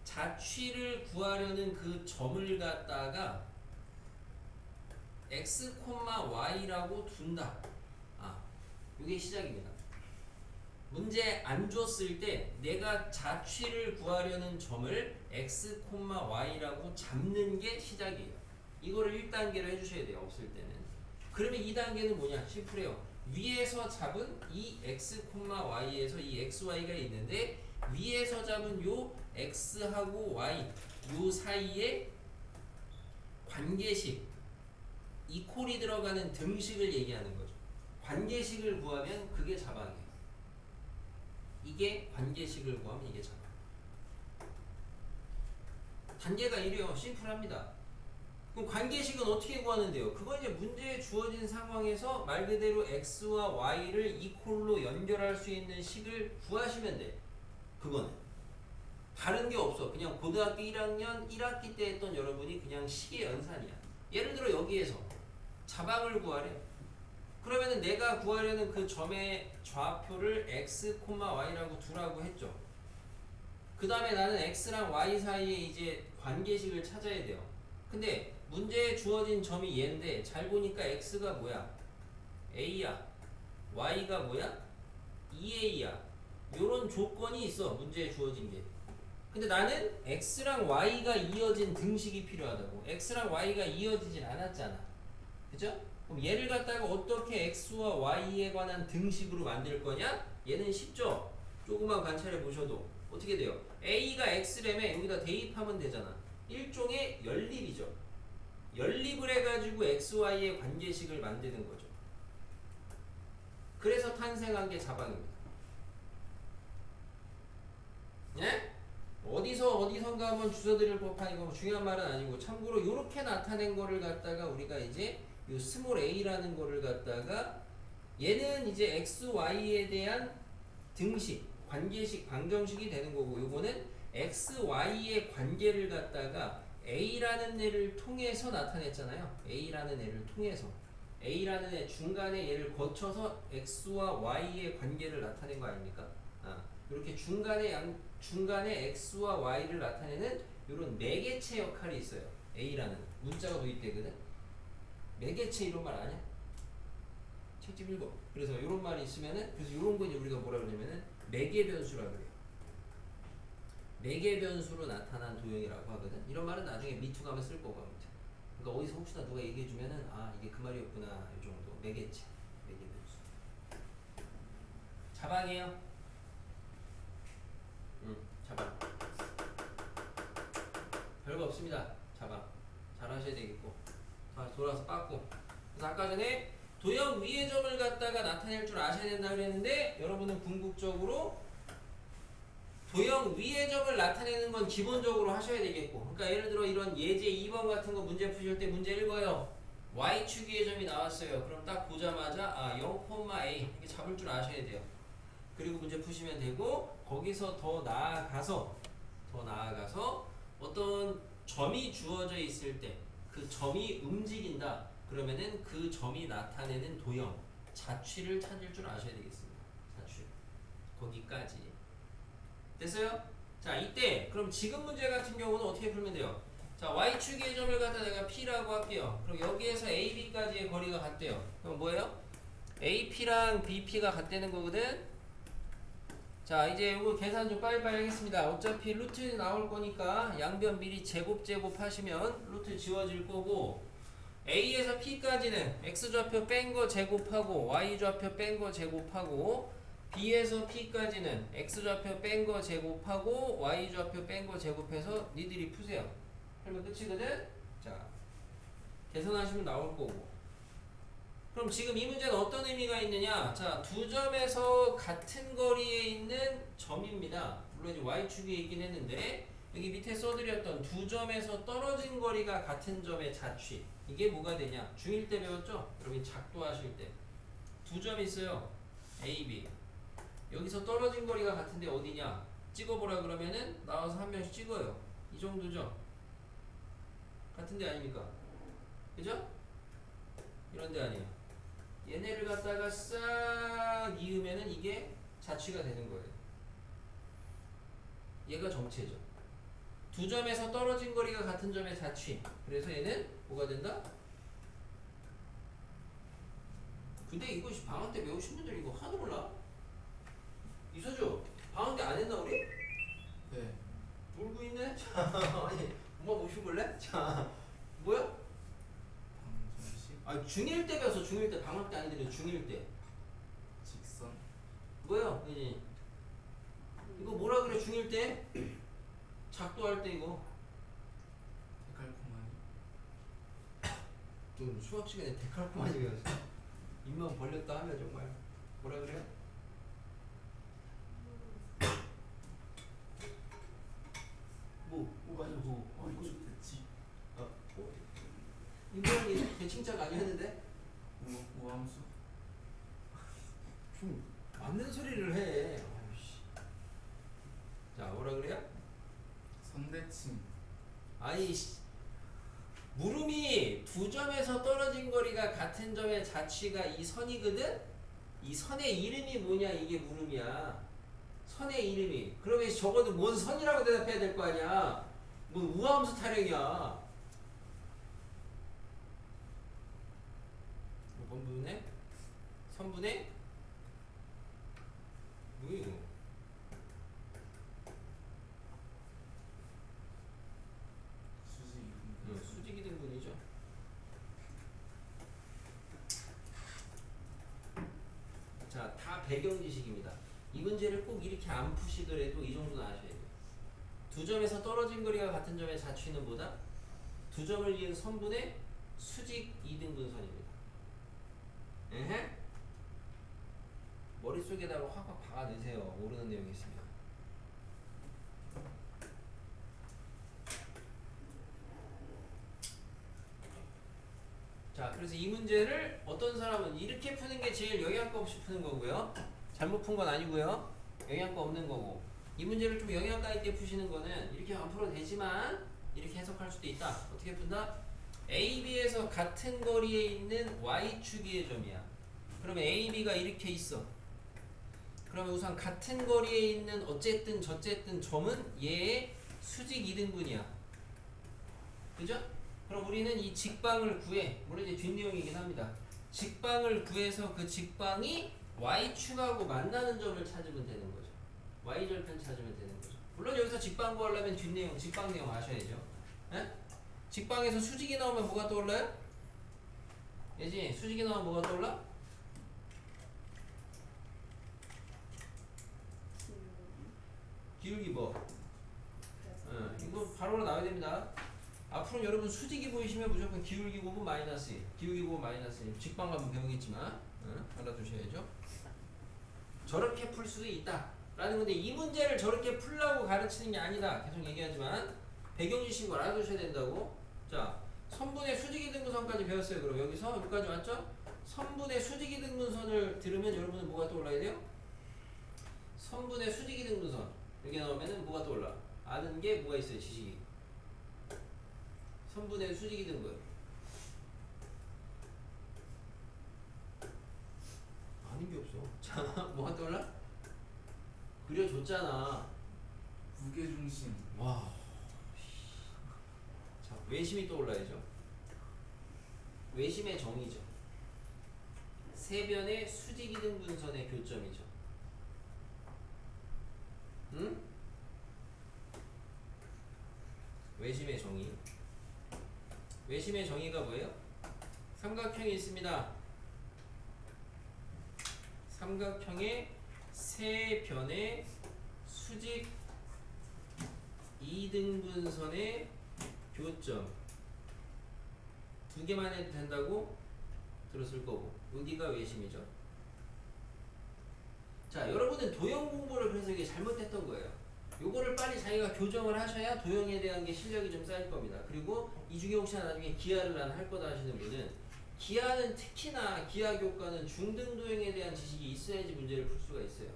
자취를 구하려는 그 점을 갖다가 x, y라고 둔다. 이게 시작입니다. 문제 안 줬을 때 내가 자취를 구하려는 점을 x, y라고 잡는 게 시작이에요. 이거를 1단계로 해주셔야 돼요. 없을 때는. 그러면 2단계는 뭐냐? 심플해요. 위에서 잡은 이 x, y에서 이 x, y가 있는데, 위에서 잡은 요 x하고 y 요 사이에 관계식, 이퀄이 들어가는 등식을 얘기하는 거죠. 관계식을 구하면 그게 자방이에요. 이게 관계식을 구하면 이게 자방. 단계가 이래요. 심플합니다. 그럼 관계식은 어떻게 구하는데요? 그건 이제 문제에 주어진 상황에서 말 그대로 x와 y를 이퀄로 연결할 수 있는 식을 구하시면 돼. 그거는 다른 게 없어. 그냥 고등학교 1학년 1학기 때 했던 여러분이 그냥 식의 연산이야. 예를 들어 여기에서 자방을 구하래. 그러면은 내가 구하려는 그 점의 좌표를 x, y라고 두라고 했죠. 그 다음에 나는 x랑 y 사이에 이제 관계식을 찾아야 돼요. 근데 문제에 주어진 점이 얘인데, 잘 보니까 x가 뭐야? a야. y가 뭐야? 2a야. 요런 조건이 있어. 문제에 주어진 게. 근데 나는 x랑 y가 이어진 등식이 필요하다고. x랑 y가 이어지진 않았잖아. 그죠? 그럼 얘를 갖다가 어떻게 x와 y에 관한 등식으로 만들 거냐? 얘는 쉽죠? 조금만 관찰해 보셔도 어떻게 돼요? a가 x라며 여기다 대입하면 되잖아. 일종의 연립이죠. 연립을 해가지고 x, y의 관계식을 만드는 거죠. 그래서 탄생한 게 자방입니다. 예? 어디선가 한번 주워드릴 법한 이거 중요한 말은 아니고 참고로 이렇게 나타낸 거를 갖다가 우리가 이제 요 스몰 a라는 거를 갖다가 얘는 이제 x, y에 대한 등식, 관계식, 방정식이 되는 거고 요거는 x, y의 관계를 갖다가 a라는 애를 통해서 나타냈잖아요. a라는 애를 통해서 a라는 애 중간에 얘를 거쳐서 x와 y의 관계를 나타낸 거 아닙니까? 이렇게 중간에 x와 y를 나타내는 이런 매개체 역할이 있어요. a라는 문자가 도입되거든. 매개체 이런 말 아냐? 책 좀 읽어. 그래서 이런 말이 있으면은 그래서 이런 거 이제 우리가 뭐라 그러냐면은 매개 변수라 그래요. 매개 변수로 나타난 도형이라고 하거든. 이런 말은 나중에 미투 가면 쓸 거고 아무튼. 그러니까 어디서 혹시나 누가 얘기해 주면은 아 이게 그 말이었구나 이 정도. 매개체, 매개 변수. 자방이에요. 자방. 별거 없습니다. 자방. 잘 하셔야 되겠고. 자, 돌아서 빠꾸. 그래서 아까 전에 도형 위의 점을 갖다가 나타낼 줄 아셔야 된다 그랬는데 여러분은 궁극적으로 도형 위의 점을 나타내는 건 기본적으로 하셔야 되겠고. 그러니까 예를 들어 이런 예제 2번 같은 거 문제 푸실 때 문제 읽어요. y축 위의 점이 나왔어요. 그럼 딱 보자마자 0,a 이렇게 잡을 줄 아셔야 돼요. 그리고 문제 푸시면 되고 거기서 더 나아가서 어떤 점이 주어져 있을 때 그 점이 움직인다 그러면은 그 점이 나타내는 도형 자취를 찾을 줄 아셔야 되겠습니다. 자취 거기까지 됐어요? 자 이때 그럼 지금 문제 같은 경우는 어떻게 풀면 돼요? 자 y축의 점을 갖다 내가 p라고 할게요. 그럼 여기에서 ab까지의 거리가 같대요. 그럼 뭐예요? ap랑 bp가 같다는 거거든. 자 이제 이거 계산 좀 빨리빨리 하겠습니다. 어차피 루트 나올 거니까 양변 미리 제곱 하시면 루트 지워질 거고 A에서 P까지는 X좌표 뺀 거 제곱하고 Y좌표 뺀 거 제곱하고 B에서 P까지는 X좌표 뺀 거 제곱하고 Y좌표 뺀 거 제곱해서 니들이 푸세요. 그러면 끝이거든? 자 계산하시면 나올 거고 그럼 지금 이 문제는 어떤 의미가 있느냐? 자, 두 점에서 같은 거리에 있는 점입니다. 물론 이제 y축이 있긴 했는데 여기 밑에 써드렸던 두 점에서 떨어진 거리가 같은 점의 자취. 이게 뭐가 되냐? 중1 때 배웠죠? 여러분 작도하실 때. 두 점 있어요. A, B. 여기서 떨어진 거리가 같은데 어디냐? 찍어보라 그러면은 나와서 한 명씩 찍어요. 이 정도죠? 같은데 아닙니까? 그죠? 이런데 아니에요. 얘네를 갖다가 싹 이으면은 이게 자취가 되는 거예요. 얘가 정체죠. 두 점에서 떨어진 거리가 같은 점의 자취. 그래서 얘는 뭐가 된다? 근데 이거 방학 때 배우신 분들 이거 하나도 몰라? 이서주 방학 때 안 했나 우리? 네. 놀고 있네? 자, 아니 엄마 모시고 볼래? 자, 뭐야? 방정식 중1 때 배웠어. 중1 때 방학 때 아니더라도 중1 때. 직선 뭐야? 이거 뭐라 그래 중1 때? 작도할 때 이거. 데칼코마니 좀 수학 시간에 데칼코마니 배웠어. 입만 벌렸다 하면 정말 뭐라 그래요? 뭐가 이거? y축 대치 이거는 대칭자가 아니었는데? 우함수 좀 맞는 소리를 해. 어이씨. 자 뭐라 그래요? 선대칭 아니 물음이 두 점에서 떨어진 거리가 같은 점의 자취가 이 선이거든? 이 선의 이름이 뭐냐 이게 물음이야. 선의 이름이. 그러면 적어도 뭔 선이라고 대답해야 될 거 아니야. 뭔 우함수 타령이야. 뭔 부분에? 선분의? 뭐야 이거? 수직이 등분이죠. 자, 다 배경 지식입니다. 이 문제를 꼭 이렇게 안 푸시더라도 이 정도는 아셔야 돼요. 두 점에서 떨어진 거리가 같은 점의 자취는 뭐다? 두 점을 이은 선분의 수직 2등분선입니다. 에헤. 머릿속에다가 확확 박아 넣으세요. 모르는 내용이 있으면. 자, 그래서 이 문제를 어떤 사람은 이렇게 푸는 게 제일 영양가 없이 푸는 거고요. 잘못 푼 건 아니고요. 영양가 없는 거고. 이 문제를 좀 영양가 있게 푸시는 거는 이렇게 안 풀어도 되지만 이렇게 해석할 수도 있다. 어떻게 푼다? A, B에서 같은 거리에 있는 Y축의 점이야. 그러면 A, B가 이렇게 있어. 그러면 우선 같은 거리에 있는 어쨌든 저쨌든 점은 얘의 수직 이등분이야. 그죠? 그럼 우리는 이 직방을 구해. 물론 이제 뒷내용이긴 합니다. 직방을 구해서 그 직방이 Y축하고 만나는 점을 찾으면 되는 거죠. Y절편 찾으면 되는 거죠. 물론 여기서 직방 구하려면 뒷내용, 직방 내용 아셔야죠. 에? 직방에서 수직이 나오면 뭐가 떠올라요? 예지? 수직이 나오면 뭐가 떠올라? 기울기 뭐? 이거 바로 나와야 됩니다. 앞으로 여러분 수직이 보이시면 무조건 기울기 곱은 마이너스 1, 기울기 곱은 마이너스 1. 직방 가면 배우겠지만 알아두셔야죠. 저렇게 풀 수도 있다 라는 건데, 이 문제를 저렇게 풀라고 가르치는 게 아니다. 계속 얘기하지만 배경 지식을 알아두셔야 된다고. 자, 선분의 수직이등분선까지 배웠어요. 그럼 여기서 여기까지 왔죠? 선분의 수직이등분선을 들으면 여러분은 뭐가 떠올라야 돼요? 선분의 수직이등분선 여기 나오면은 뭐가 떠올라? 아는 게 뭐가 있어요? 지식이. 선분의 수직이등분. 아는 게 없어. 자, 뭐가 떠올라? 그려줬잖아. 무게중심. 와. 자, 외심이 떠올라야죠. 외심의 정의죠. 세변의 수직이등분선의 교점이죠. 응? 외심의 정의. 외심의 정의가 뭐예요? 삼각형이 있습니다. 삼각형의 세 변의 수직 이등분선의 교점. 두 개만 해도 된다고 들었을 거고, 여기가 외심이죠. 자, 여러분은 도형 공부를 그래서 이게 잘못했던 거예요. 요거를 빨리 자기가 교정을 하셔야 도형에 대한 게 실력이 좀 쌓일 겁니다. 그리고 이 중에 혹시나 나중에 기하를 난 할 거다 하시는 분은, 기하는 특히나 기하 교과는 중등 도형에 대한 지식이 있어야지 문제를 풀 수가 있어요.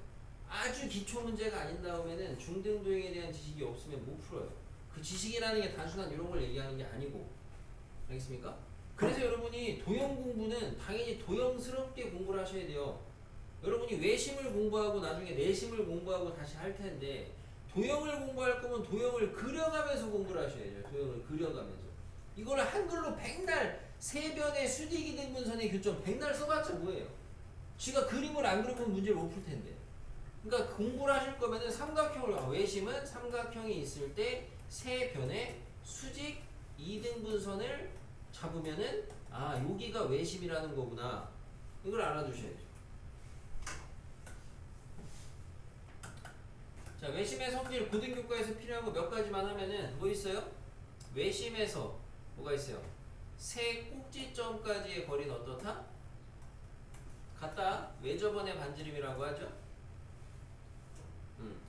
아주 기초 문제가 아닌 다음에는 중등 도형에 대한 지식이 없으면 못 풀어요. 그 지식이라는 게 단순한 이런 걸 얘기하는 게 아니고, 알겠습니까? 그래서 여러분이 도형 공부는 당연히 도형스럽게 공부를 하셔야 돼요. 여러분이 외심을 공부하고 나중에 내심을 공부하고 다시 할 텐데, 도형을 공부할 거면 도형을 그려가면서 공부를 하셔야죠. 도형을 그려가면서. 이걸 한글로 백날 세변의 수직이등분선의 교점 백날 써봤자 뭐예요? 지가 그림을 안 그리면 문제를 못 풀 텐데. 그러니까 공부를 하실 거면은 삼각형을, 외심은 삼각형이 있을 때 세 변의 수직 이등분선을 잡으면은, 아, 여기가 외심이라는 거구나. 이걸 알아두셔야죠. 자, 외심의 성질 고등교과에서 필요한 거 몇 가지만 하면은 뭐 있어요? 외심에서 뭐가 있어요? 세 꼭지점까지의 거리는 어떻다? 같다. 외접원의 반지름이라고 하죠.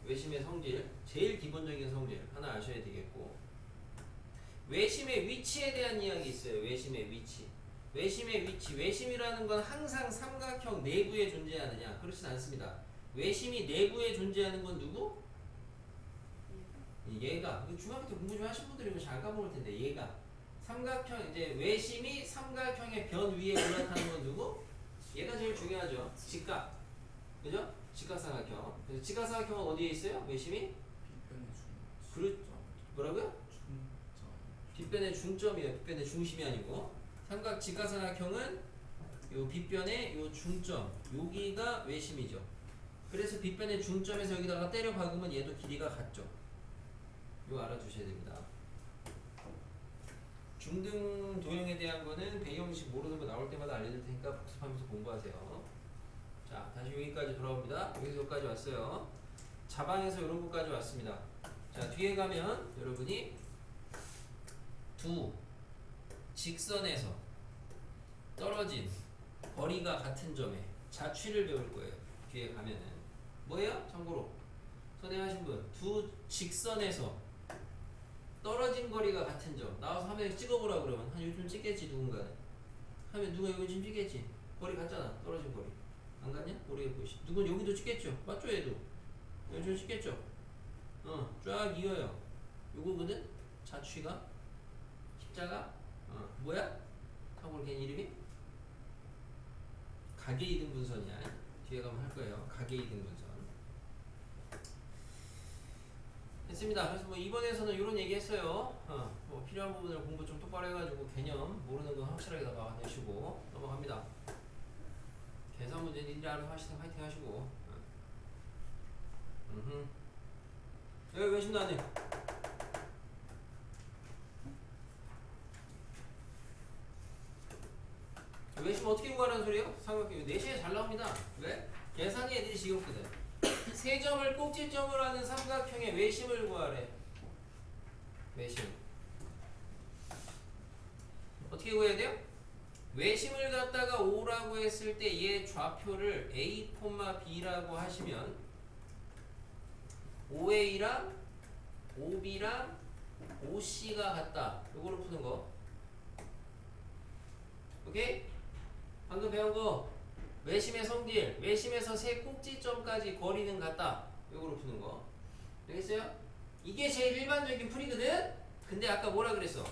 외심의 성질, 제일 기본적인 성질 하나 아셔야 되겠고, 외심의 위치에 대한 이야기 있어요. 외심의 위치. 외심의 위치. 외심이라는 건 항상 삼각형 내부에 존재하느냐? 그렇진 않습니다. 외심이 내부에 존재하는 건 누구? 얘가. 중학교 때 공부 좀 하신 분들이 잘 까먹을 텐데, 얘가. 삼각형, 이제 외심이 삼각형의 변 위에 올라타는 건 누구? 얘가 제일 중요하죠. 직각. 그죠? 직각삼각형. 그래서 직각삼각형은 어디에 있어요? 외심이? 빗변의 뭐라고요? 빗변의 중점이에요. 빗변의 중심이 아니고. 직각삼각형은 요 빗변의 요 중점, 여기가 외심이죠. 그래서 빗변의 중점에서 여기다가 때려 박으면 얘도 길이가 같죠. 이거 알아두셔야 됩니다. 중등 도형에 대한 거는 배경식 모르는 거 나올 때마다 알려줄 테니까 복습하면서 공부하세요. 자, 다시 여기까지 돌아옵니다. 여기서 여기까지 왔어요. 자방에서 이런 것까지 왔습니다. 자, 뒤에 가면 여러분이 두 직선에서 떨어진 거리가 같은 점에 자취를 배울 거예요. 뒤에 가면은 뭐예요? 참고로 선행하신 분 두 직선에서 떨어진 거리가 같은 점 나와서 화면에 찍어보라 그러면 한 요즘 찍겠지 누군가는 하면 누가 여기 좀 찍겠지 거리 같잖아 떨어진 거리 안 같냐? 모르겠고 누군 여기도 찍겠죠 맞죠 얘도 여기 좀 찍겠죠 쫙 이어요 요거거든 자취가 십자가 뭐야? 참고로 걔 이름이 가계이등분선이야 뒤에 가면 할 거예요 가계이등분선 됐습니다. 그래서 뭐 이번에서는 이런 얘기 했어요. 뭐 필요한 부분을 공부 좀 똑바로 해가지고 개념 모르는 건 확실하게 막아내시고 넘어갑니다. 계산 문제는 일일이 알아서 하시는 화이팅 하시고. 여기 외심 나네. 외심 어떻게 구하라는 소리예요? 삼각형 4시에 잘 나옵니다. 왜? 계산이 애들이 지겹거든. 세 점을 꼭지점으로 하는 삼각형의 외심을 구하래. 외심. 어떻게 구해야 돼요? 외심을 갖다가 O라고 했을 때 얘 좌표를 A, B라고 하시면 OA랑 OB랑 OC가 같다. 요거를 푸는 거. 오케이? 방금 배운 거 외심의 성질, 외심에서 세 꼭지점까지 거리는 같다. 요거로 푸는 거. 되겠어요? 이게 제일 일반적인 풀이거든? 근데 아까 뭐라 그랬어?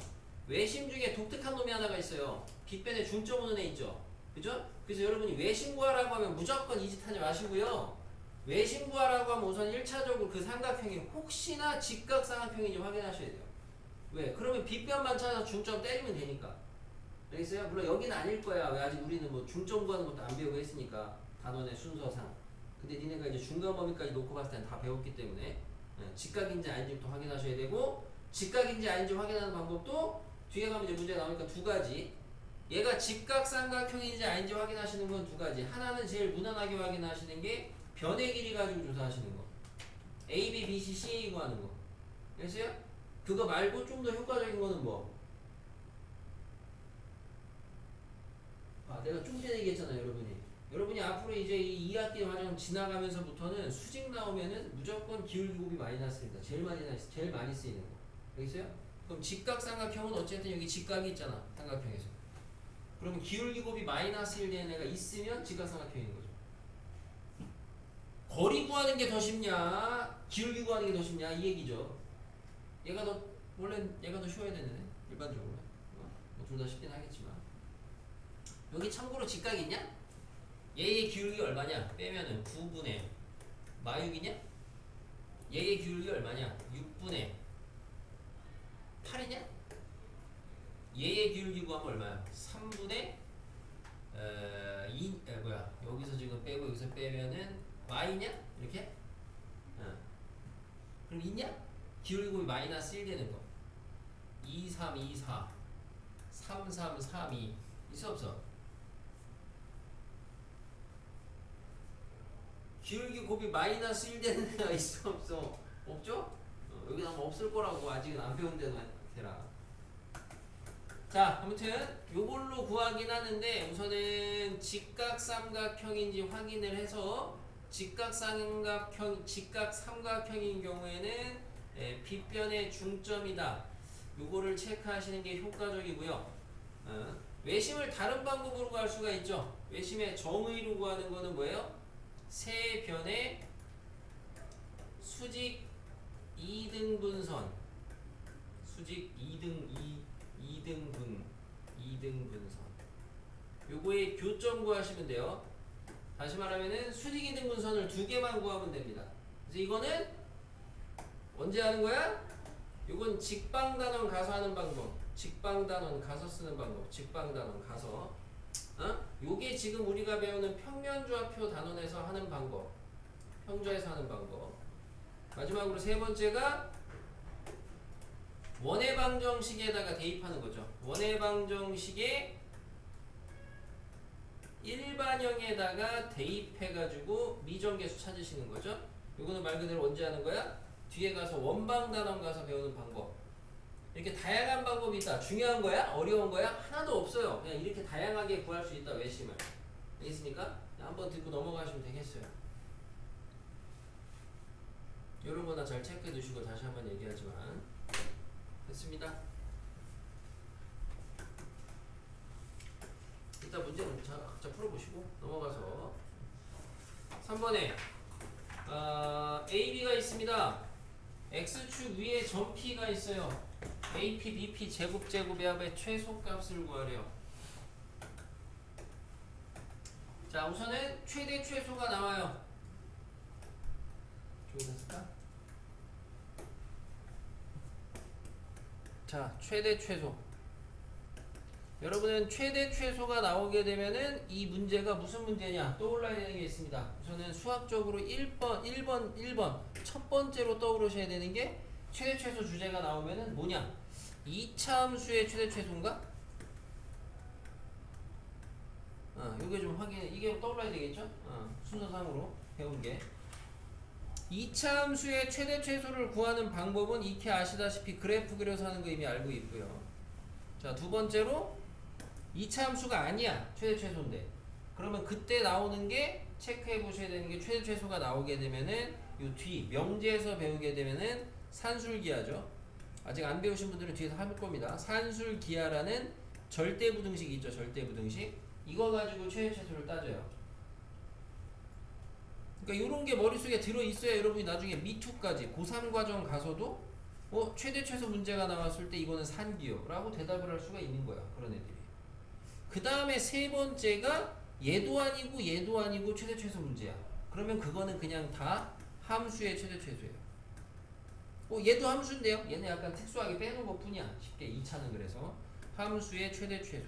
외심 중에 독특한 놈이 하나가 있어요. 빗변에 중점 오는 애 있죠? 그죠? 그래서 여러분이 외심 구하라고 하면 무조건 이 짓 하지 마시고요. 외심 구하라고 하면 우선 1차적으로 그 삼각형이 혹시나 직각삼각형인지 확인하셔야 돼요. 왜? 그러면 빗변만 찾아서 중점 때리면 되니까. 알겠어요? 물론 여기는 아닐 거야. 왜 아직 우리는 뭐 중점 구하는 것도 안 배우고 했으니까 단원의 순서상. 근데 니네가 이제 중간 범위까지 놓고 봤을 때는 다 배웠기 때문에 직각인지 아닌지부터 확인하셔야 되고 직각인지 아닌지 확인하는 방법도 뒤에 가면 이제 문제 나오니까 두 가지. 얘가 직각삼각형인지 아닌지 확인하시는 건 두 가지. 하나는 제일 무난하게 확인하시는 게 변의 길이 가지고 조사하시는 거. A, B, B, C, C 구하는 거. 알겠어요? 그거 말고 좀 더 효과적인 거는 뭐? 내가 좀 전에 얘기했잖아요, 여러분이 앞으로 이제 이 2학기 과정 지나가면서부터는 수직 나오면은 무조건 기울기곱이 마이너스입니다. 제일 많이 쓰이는 거. 알겠어요? 그럼 직각삼각형은 어쨌든 여기 직각이 있잖아, 삼각형에서. 그러면 기울기곱이 마이너스 1 되는 애가 있으면 직각삼각형인 거죠. 거리 구하는 게 더 쉽냐, 기울기 구하는 게 더 쉽냐 이 얘기죠. 원래 얘가 더 쉬워야 되는데 일반적으로. 뭐 둘 다 쉽긴 하겠지만. 여기 참고로 직각 있냐? 얘의 기울기 얼마냐? 빼면은 9분의 마육이냐? 얘의 기울기 얼마냐? 6분의 8이냐? 얘의 기울기 구하면 얼마야? 3분의 여기서 지금 빼고 여기서 빼면은 y냐? 이렇게? 그럼 있냐? 기울기 곱이 마이너스 1 되는 거. 2, 3, 2, 4 3, 3, 3, 2 있어 없어? 기울기 곱이 마이너스 1 되는 데가 있어 없어? 없죠? 여기 아마 없을 거라고 아직은 안 배운 데는 되라. 자, 아무튼 요걸로 구하긴 하는데 우선은 직각삼각형인지 확인을 해서 직각삼각형인 경우에는 빗변의 중점이다. 요거를 체크하시는 게 효과적이고요. 외심을 다른 방법으로 구할 수가 있죠. 외심의 정의로 구하는 거는 뭐예요? 세 변의 수직 2등분선 수직 2등분선 요거의 교점 구하시면 돼요. 다시 말하면은 수직 2등분선을 두 개만 구하면 됩니다. 그래서 이거는 언제 하는 거야? 요건 직방단원 가서 하는 방법. 직방단원 가서 쓰는 방법. 직방단원 가서 요게 지금 우리가 배우는 평면좌표 단원에서 하는 방법. 평좌에서 하는 방법. 마지막으로 세 번째가 원해방정식에다가 대입하는 거죠. 원해방정식에 일반형에다가 대입해가지고 미정계수 찾으시는 거죠. 요거는 말 그대로 언제 하는 거야? 뒤에 가서 원방단원 가서 배우는 방법. 이렇게 다양한 방법이 있다. 중요한 거야? 어려운 거야? 하나도 없어요. 그냥 이렇게 다양하게 구할 수 있다. 외심을. 알겠습니까? 한번 듣고 넘어가시면 되겠어요. 이런 거나 잘 체크해 두시고 다시 한번 얘기하지만 됐습니다. 일단 문제는 각자 풀어보시고 넘어가서 3번에 A, B가 있습니다. X축 위에 점 P가 있어요. AP, BP 제곱의 합의 최소값을 구하래요. 자, 우선은 최대 최소가 나와요. 저기다 쓸까? 자, 최대 최소. 여러분은 최대 최소가 나오게 되면은 이 문제가 무슨 문제냐 떠올라야 되는 게 있습니다. 우선은 수학적으로 1번 첫 번째로 떠오르셔야 되는 게 최대 최소 주제가 나오면은 뭐냐? 2차 함수의 최대 최소인가? 요게 좀 이게 떠올라야 되겠죠? 순서상으로 배운 게 2차 함수의 최대 최소를 구하는 방법은 익히 아시다시피 그래프 그려서 하는 거 이미 알고 있고요. 자, 두 번째로 2차 함수가 아니야. 최대 최소인데. 그러면 그때 나오는 게 체크해 보셔야 되는 게 최대 최소가 나오게 되면은 요 뒤 명제에서 배우게 되면은 산술기하죠. 아직 안 배우신 분들은 뒤에서 할 겁니다. 산술기하라는 절대부등식이 있죠. 절대부등식. 이거 가지고 최대 최소를 따져요. 그러니까 이런 게 머릿속에 들어 있어야 여러분이 나중에 미투까지 고3 과정 가서도 최대 최소 문제가 나왔을 때 이거는 산기요 라고 대답을 할 수가 있는 거야. 그런 애들이. 그 다음에 세 번째가 얘도 아니고 최대 최소 문제야. 그러면 그거는 그냥 다 함수의 최대 최소예요. 얘도 함수인데요. 얘는 약간 특수하게 빼놓은 것 뿐이야. 쉽게 2차는 그래서 함수의 최대 최소.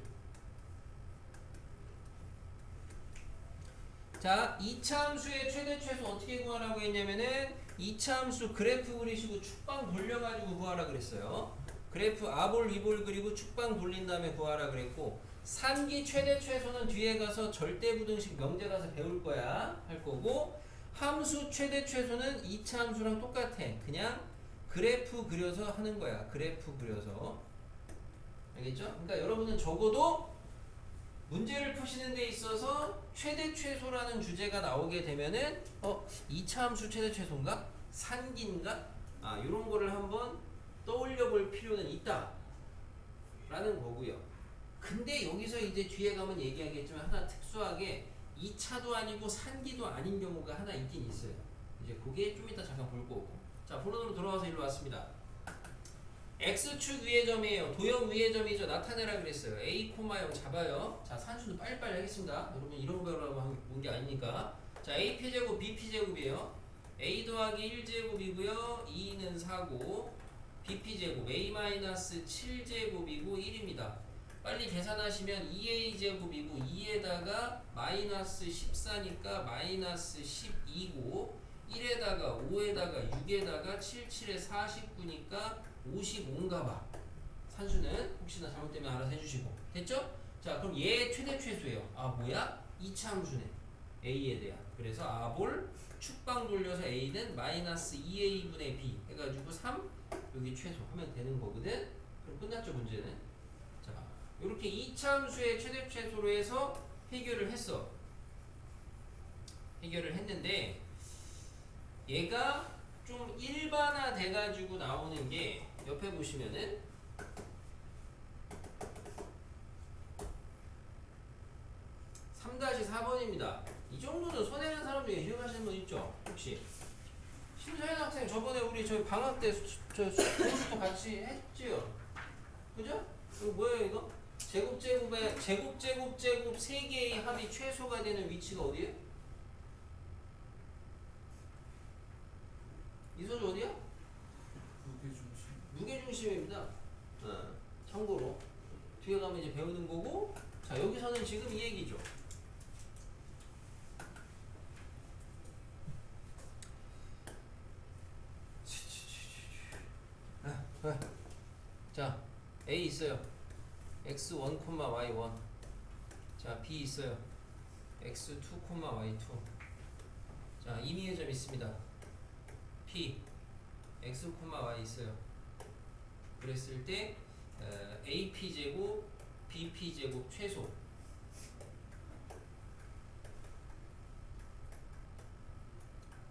자, 2차 함수의 최대 최소 어떻게 구하라고 했냐면은 2차 함수 그래프 그리시고 축방 돌려가지고 구하라 그랬어요. 그래프 아볼 위볼 그리고 축방 돌린 다음에 구하라 그랬고 산기 최대 최소는 뒤에 가서 절대부등식 명제 가서 배울 거야 할 거고 함수 최대 최소는 2차 함수랑 똑같아. 그냥 그래프 그려서 하는 거야. 그래프 그려서. 알겠죠? 그러니까 여러분은 적어도 문제를 푸시는 데 있어서 최대 최소라는 주제가 나오게 되면은 2차 함수 최대 최소인가? 산기인가? 이런 거를 한번 떠올려 볼 필요는 있다 라는 거고요. 근데 여기서 이제 뒤에 가면 얘기하겠지만 하나 특수하게 2차도 아니고 산기도 아닌 경우가 하나 있긴 있어요. 이제 그게 좀 이따 잠깐 볼 거고. 자, 본론으로 돌아와서 일로 왔습니다. X축 위의 점이에요. 도형 위의 점이죠. 나타내라 그랬어요. A, 0 잡아요. 자, 산수는 빨리빨리 하겠습니다. 여러분 이런 거 배우려고 온 게 아니니까. 자, AP제곱, BP제곱이에요. A 더하기 1제곱이고요. 2는 4고 BP제곱, A-7제곱이고 1입니다. 빨리 계산하시면 2A제곱이고 2에다가 마이너스 14니까 마이너스 12고 1에다가 5에다가 6에다가 77에 49니까 55인가 봐. 산수는 혹시나 잘못되면 알아서 해주시고. 됐죠? 자, 그럼 얘 최대 최소예요. 뭐야? 2차 함수네. A에 대한. 그래서 아볼 축방 돌려서 A는 마이너스 2A분의 B 해가지고 3 여기 최소 하면 되는 거거든. 그럼 끝났죠 문제는. 자, 이렇게 2차 함수의 최대 최소로 해서 해결을 했어. 해결을 했는데 얘가 좀 일반화 돼가지고 나오는 게 옆에 보시면은 3-4번입니다. 이 정도는 선행한 사람 중에 기억하시는 분 있죠? 혹시? 심서현 학생 저번에 우리 저희 방학 때 공부도 같이 했지요? 그죠? 이거 뭐예요 이거? 제곱제곱 3개의 합이 최소가 되는 위치가 어디예요? 이 소리 어디야? 무게중심. 무게중심입니다. 참고로 뒤에 가면 이제 배우는 거고. 자, 여기서는 지금 이 얘기죠. 자, A 있어요. x1, y1. 자, B 있어요. x2, y2. 자, 임의의 점 있습니다. P, x, y 있어요. 그랬을 때 AP제곱, BP제곱 최소.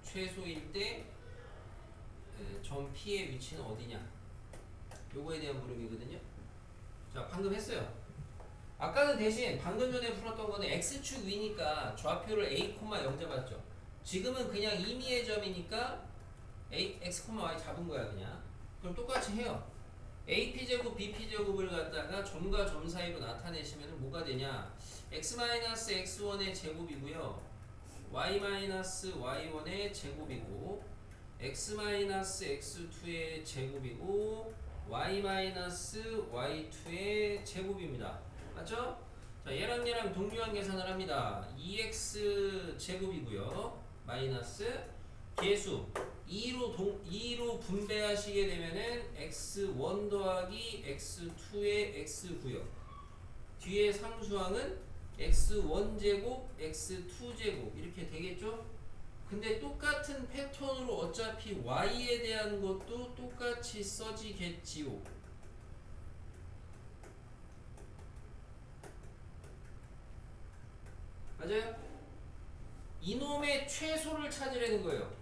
최소일 때 점 P의 위치는 어디냐? 요거에 대한 물음이거든요. 자, 방금 했어요. 아까는 대신 방금 전에 풀었던 거는 x축 위니까 좌표를 a, 0 잡았죠. 지금은 그냥 임의의 점이니까 x, y 잡은 거야 그냥. 그럼 똑같이 해요. ap제곱, bp제곱을 갖다가 점과 점 사이로 나타내시면 뭐가 되냐? x-x1의 제곱이고요. y-y1의 제곱이고 x-x2의 제곱이고 y-y2의 제곱입니다. 맞죠? 자, 얘랑 동류한 계산을 합니다. 2x 제곱이고요. 마이너스 계수 2로 분배하시게 되면은 x1 더하기 x2의 x고요. 뒤에 상수항은 x1 제곱, x2 제곱 이렇게 되겠죠? 근데 똑같은 패턴으로 어차피 y에 대한 것도 똑같이 써지겠지요. 맞아요? 이놈의 최소를 찾으려는 거예요.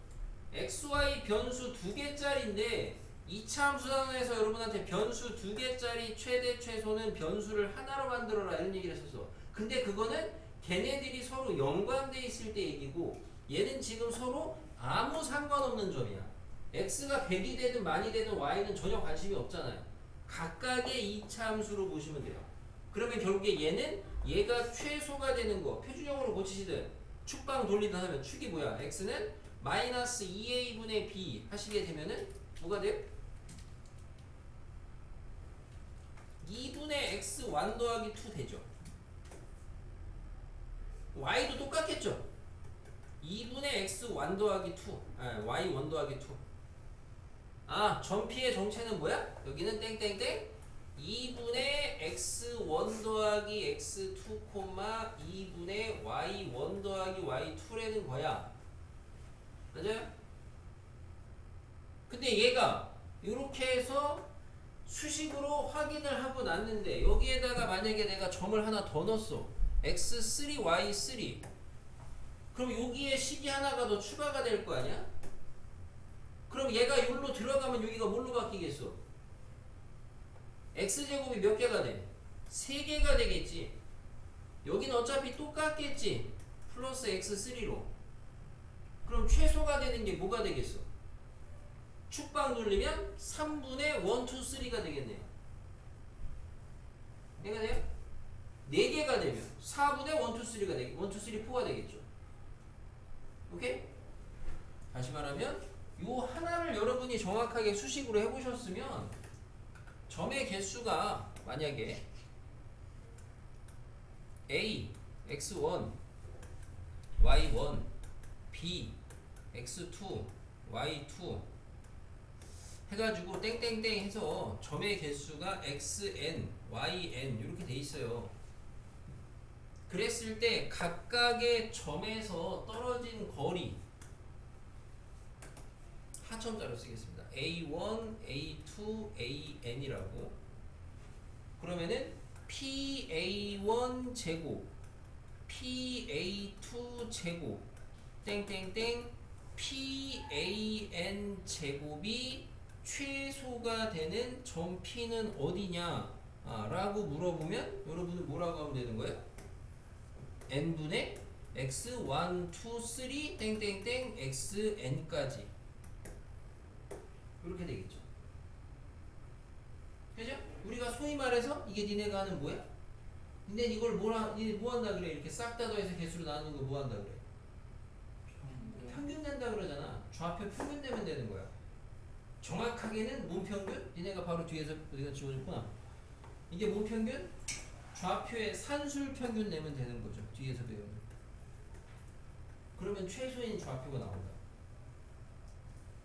xy 변수 2개짜리인데 이차함수단원에서 여러분한테 변수 2개짜리 최대 최소는 변수를 하나로 만들어라 이런 얘기를 했었어. 근데 그거는 걔네들이 서로 연관돼 있을 때 얘기고 얘는 지금 서로 아무 상관없는 점이야. x가 100이 되든 많이 되든 y는 전혀 관심이 없잖아요. 각각의 이차함수로 보시면 돼요. 그러면 결국에 얘는 얘가 최소가 되는 거 표준형으로 고치시든 축방 돌리든 하면 축이 뭐야? x는 마이너스 2a분의 b 하시게 되면은 뭐가 돼요? 2분의 x1 더하기 2 되죠. y도 똑같겠죠. 2분의 x1 더하기 2 y1 더하기 2 점 P의 정체는 뭐야? 여기는 땡땡땡 2분의 x1 더하기 x2, 2분의 y1 더하기 y2라는 거야. 맞아요? 근데 얘가 이렇게 해서 수식으로 확인을 하고 났는데 여기에다가 만약에 내가 점을 하나 더 넣었어. x3, y3 그럼 여기에 식이 하나가 더 추가가 될 거 아니야? 그럼 얘가 여기로 들어가면 여기가 뭘로 바뀌겠어? x제곱이 몇 개가 돼? 3개가 되겠지. 여기는 어차피 똑같겠지. 플러스 x3로. 그럼 최소가 되는 게 뭐가 되겠어? 축방 돌리면 3분의 1, 2, 3가 되겠네요. 얘가 돼요? 4개가 되면 4분의 1, 2, 3가 되겠죠. 1, 2, 3, 4가 되겠죠. 오케이? 다시 말하면 요 하나를 여러분이 정확하게 수식으로 해보셨으면 점의 개수가 만약에 a, x1, y1, b, x2, y2 해가지고 땡땡땡 해서 점의 개수가 xn, yn 이렇게 돼 있어요. 그랬을 때 각각의 점에서 떨어진 거리 하첨자로 쓰겠습니다. A1, A2, AN이라고. 그러면은 PA1 제곱, PA2 제곱, 땡땡땡, PAN 제곱이 최소가 되는 점 P는 어디냐? 라고 물어보면 여러분은 뭐라고 하면 되는 거예요? n분의 x1, 2, 3, 땡땡땡, xn까지 이렇게 되겠죠. 그죠? 우리가 소위 말해서 이게 니네가 하는 뭐야? 근데 이걸 니네 뭐 한다 그래? 이렇게 싹 다 더해서 개수로 나누는 거 뭐 한다 그래? 평균 낸다 그러잖아. 좌표 평균 내면 되는 거야. 정확하게는 몸평균? 니네가 바로 뒤에서 우리가 지워줬구나. 이게 몸평균? 좌표의 산술 평균 내면 되는 거죠. 뒤에서 배우면. 그러면 최소인 좌표가 나온다.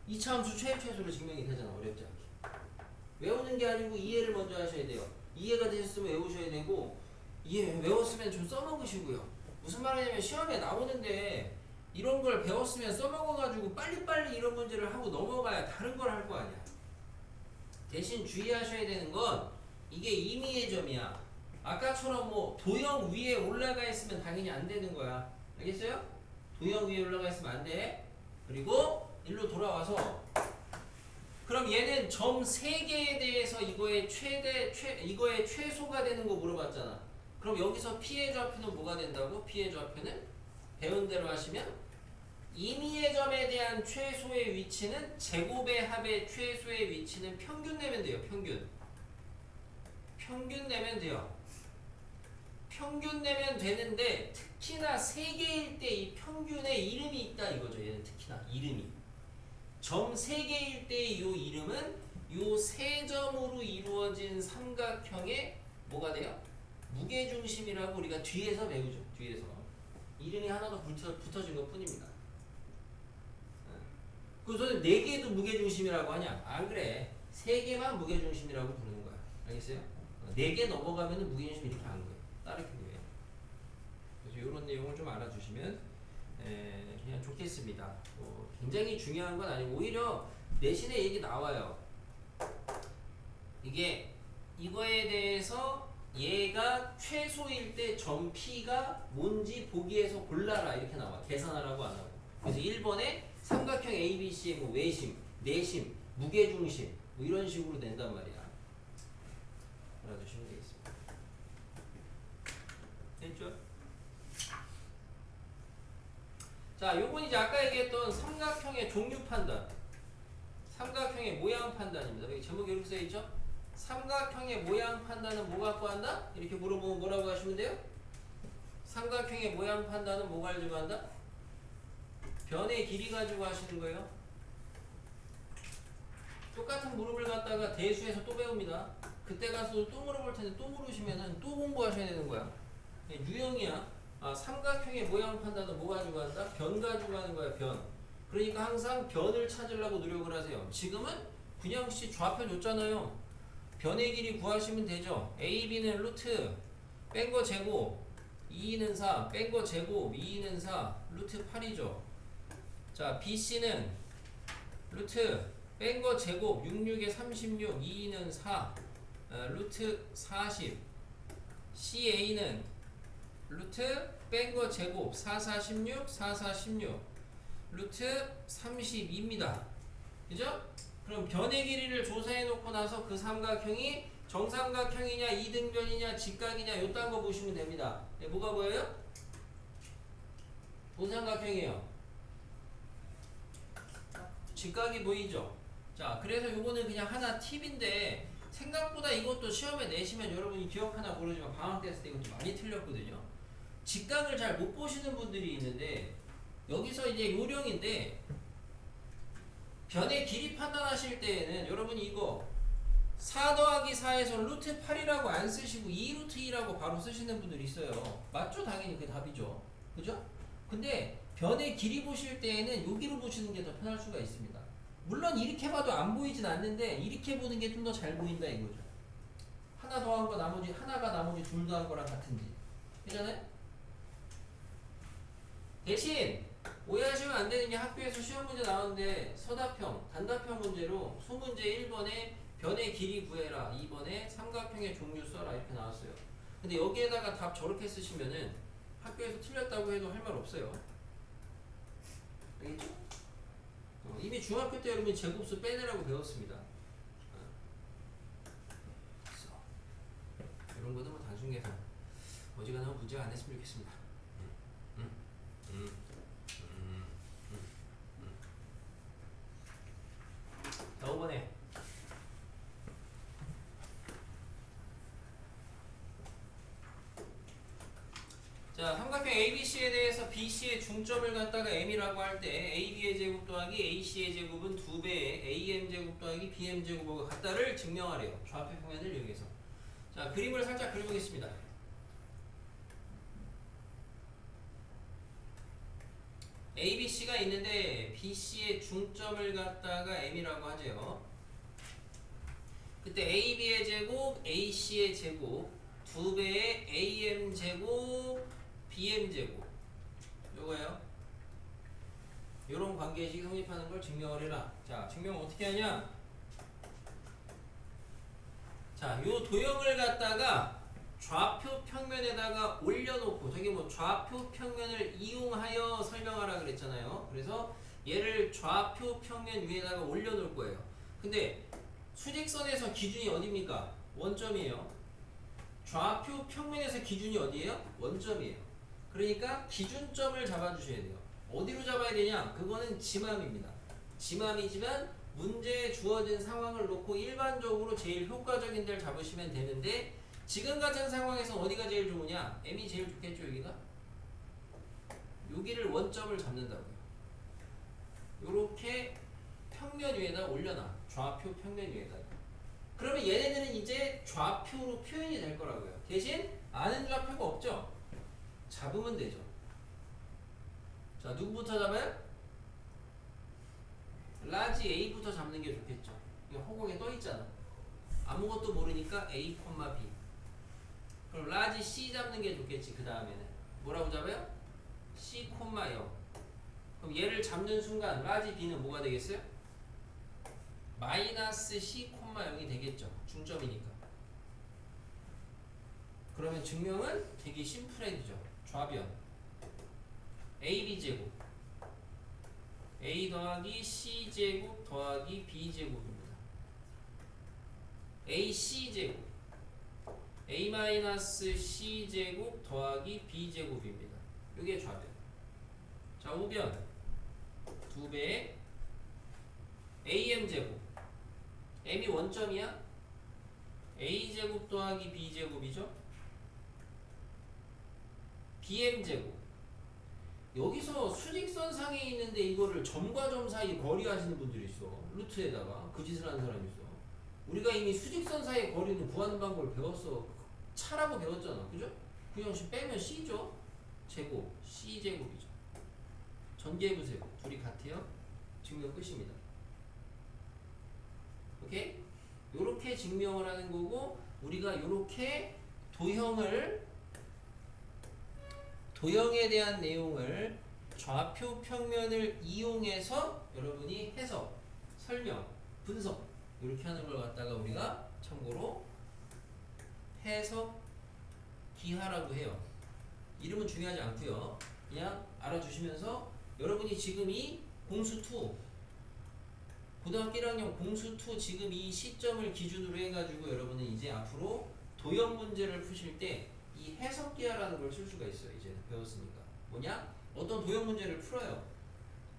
이차함수 최소로 증명이 되잖아. 어렵지 않게. 외우는 게 아니고 이해를 먼저 하셔야 돼요. 이해가 되셨으면 외우셔야 되고 외웠으면 좀 써먹으시고요. 무슨 말이냐면 시험에 나오는데 이런 걸 배웠으면 써먹어가지고 빨리빨리 이런 문제를 하고 넘어가야 다른 걸 할 거 아니야. 대신 주의하셔야 되는 건 이게 임의의 점이야. 아까처럼 뭐 도형 위에 올라가 있으면 당연히 안 되는 거야. 알겠어요? 도형 위에 올라가 있으면 안 돼. 그리고 일로 돌아와서 얘는 점 3개에 대해서 이거의 이거의 최소가 되는 거 물어봤잖아. 그럼 여기서 P의 좌표는 뭐가 된다고? P의 좌표는 배운 대로 하시면 임의의 점에 대한 최소의 위치는 제곱의 합의 최소의 위치는 평균 내면 돼요. 평균 내면 돼요. 평균 내면 되는데 특히나 3개일 때 이 평균에 이름이 있다 이거죠. 얘는 특히나 이름이. 점 3개일 때의 이 이름은 이 3점으로 이루어진 삼각형의 뭐가 돼요? 무게중심이라고 우리가 뒤에서 배우죠. 뒤에서. 이름이 하나 더 붙어진 것 뿐입니다. 그래서 저는 4개도 무게중심이라고 하냐? 안 그래. 3개만 무게중심이라고 부르는 거야. 알겠어요? 4개 넘어가면 무게중심 이렇게 하는 거예요. 다르게 돼요. 그래서 이런 내용을 좀 알아주시면 그냥 좋겠습니다. 굉장히 중요한 건 아니고 오히려 내신에 얘기 나와요. 이게 이거에 대해서 얘가 최소일 때 점 P가 뭔지 보기에서 골라라 이렇게 나와. 계산하라고 안 하고. 그래서 1번에 삼각형 ABC의 뭐 외심, 내심, 무게중심 뭐 이런 식으로 낸단 말이야. 알아두시면 되겠습니다. 됐죠? 자, 요건 이제 아까 얘기했던 삼각형의 종류 판단, 삼각형의 모양 판단입니다. 여기 제목에 이렇게 써있죠? 삼각형의 모양 판단은 뭐 갖고 한다? 이렇게 물어보면 뭐라고 하시면 돼요? 삼각형의 모양 판단은 뭐 가지고 한다? 변의 길이 가지고 하시는 거예요. 똑같은 무릎을 갖다가 대수에서 또 배웁니다. 그때 가서 또 물어볼 텐데 또 물으시면은 또 공부하셔야 되는 거야. 유형이야. 삼각형의 모양 판단은 뭐 가지고 한다? 변 가지고 하는 거야, 변. 그러니까 항상 변을 찾으려고 노력을 하세요. 지금은 그냥 좌표 줬잖아요. 변의 길이 구하시면 되죠. A, B는 루트 뺀 거 제곱 2는 4 뺀 거 제곱 2는 4 루트 8이죠. 자, BC는 루트 뺀 거 제곱 66에 36 2는 4 루트 40. CA는 루트 뺀 거 제곱 4, 4, 16 4, 4, 16 루트 32입니다. 그죠? 그럼 변의 길이를 조사해 놓고 나서 그 삼각형이 정삼각형이냐 이등변이냐 직각이냐 요딴 거 보시면 됩니다. 뭐가 보여요? 무삼각형이에요. 직각이 보이죠? 자, 그래서 요거는 그냥 하나 팁인데 생각보다 이것도 시험에 내시면 여러분이 기억하나 모르지만 방학 때 했을 때 이것도 많이 틀렸거든요. 직각을 잘 못 보시는 분들이 있는데 여기서 이제 요령인데 변의 길이 판단하실 때에는 여러분이 이거 4 더하기 4에서 루트 8이라고 안 쓰시고 2 루트 2라고 바로 쓰시는 분들이 있어요. 맞죠? 당연히 그게 답이죠. 그죠? 근데 변의 길이 보실 때에는 여기로 보시는 게 더 편할 수가 있습니다. 물론 이렇게 봐도 안 보이진 않는데 이렇게 보는 게 좀 더 잘 보인다 이거죠. 하나 더한 거 나머지 하나가 나머지 둘 더한 거랑 같은지. 그잖아요? 대신 오해하시면 안 되는 게 학교에서 시험 문제 나오는데 서답형, 단답형 문제로 소문제 1번에 변의 길이 구해라, 2번에 삼각형의 종류 써라 이렇게 나왔어요. 근데 여기에다가 답 저렇게 쓰시면은 학교에서 틀렸다고 해도 할 말 없어요. 알겠죠? 이미 중학교 때 여러분 제곱수 빼내라고 배웠습니다. 이런 것도 뭐 단순 계산 어지간하면 문제가 안 했으면 좋겠습니다. 자, 5번에 자, 삼각형 ABC에 대해서 BC의 중점을 갖다가 M이라고 할 때 AB의 제곱 더하기 AC의 제곱은 2배의 AM 제곱 더하기 BM 제곱과 같다를 증명하래요. 좌표 평면을 이용해서. 자, 그림을 살짝 그려보겠습니다. ABC가 있는데 BC의 중점을 갖다가 M이라고 하죠. 그때 AB의 제곱, AC의 제곱 2배의 AM 제곱, BM 제곱 요거예요. 요런 관계식 성립하는 걸 증명을 해라. 자, 증명은 어떻게 하냐? 자, 요 도형을 갖다가 좌표 평면에다가 올려놓고 저기 뭐 좌표 평면을 이용하여 설명하라 그랬잖아요. 그래서 얘를 좌표 평면 위에다가 올려놓을 거예요. 근데 수직선에서 기준이 어디입니까? 원점이에요. 좌표 평면에서 기준이 어디예요? 원점이에요. 그러니까 기준점을 잡아주셔야 돼요. 어디로 잡아야 되냐? 그거는 지맘입니다. 지맘이지만 문제에 주어진 상황을 놓고 일반적으로 제일 효과적인 데를 잡으시면 되는데 지금 같은 상황에서 어디가 제일 좋으냐? M이 제일 좋겠죠, 여기가? 여기를 원점을 잡는다고요. 요렇게 평면 위에다 올려놔. 좌표 평면 위에다. 그러면 얘네들은 이제 좌표로 표현이 될 거라고요. 대신 아는 좌표가 없죠? 잡으면 되죠. 자, 누구부터 잡아요? 라지 A부터 잡는 게 좋겠죠. 이게 허공에 떠 있잖아. 아무것도 모르니까 A, B. 그럼 라지 C 잡는 게 좋겠지. 그 다음에는 뭐라고 잡아요? C, 0. 그럼 얘를 잡는 순간 라지 B는 뭐가 되겠어요? 마이너스 C, 0이 되겠죠. 중점이니까. 그러면 증명은 되게 심플해지죠. 좌변 AB 제곱 A 더하기 C 제곱 더하기 B 제곱입니다. AC 제곱 A 마이너스 C 제곱 더하기 B 제곱입니다. 이게 좌변. 자, 우변 2배 AM 제곱 M이 원점이야? A 제곱 더하기 B 제곱이죠? BM 제곱 여기서 수직선 상에 있는데 이거를 점과 점 사이 거리 하시는 분들이 있어. 루트에다가 그 짓을 하는 사람이 있어. 우리가 이미 수직선 사이 거리는 구하는 방법을 배웠어. 차라고 배웠잖아. 그죠? 그냥 빼면 C죠? 제곱 C 제곱이죠. 전개해보세요. 둘이 같아요? 증명 끝입니다. 오케이? 요렇게 증명을 하는 거고 우리가 요렇게 도형에 대한 내용을 좌표 평면을 이용해서 여러분이 해석, 설명, 분석 이렇게 하는 걸 갖다가 우리가 참고로 해석 기하라고 해요. 이름은 중요하지 않고요. 그냥 알아주시면서 여러분이 지금 이 공수2 고등학교 1학년 공수2 지금 이 시점을 기준으로 해가지고 여러분은 이제 앞으로 도형 문제를 푸실 때 이 해석기하라는 걸 쓸 수가 있어요. 이제 배웠으니까. 뭐냐? 어떤 도형 문제를 풀어요.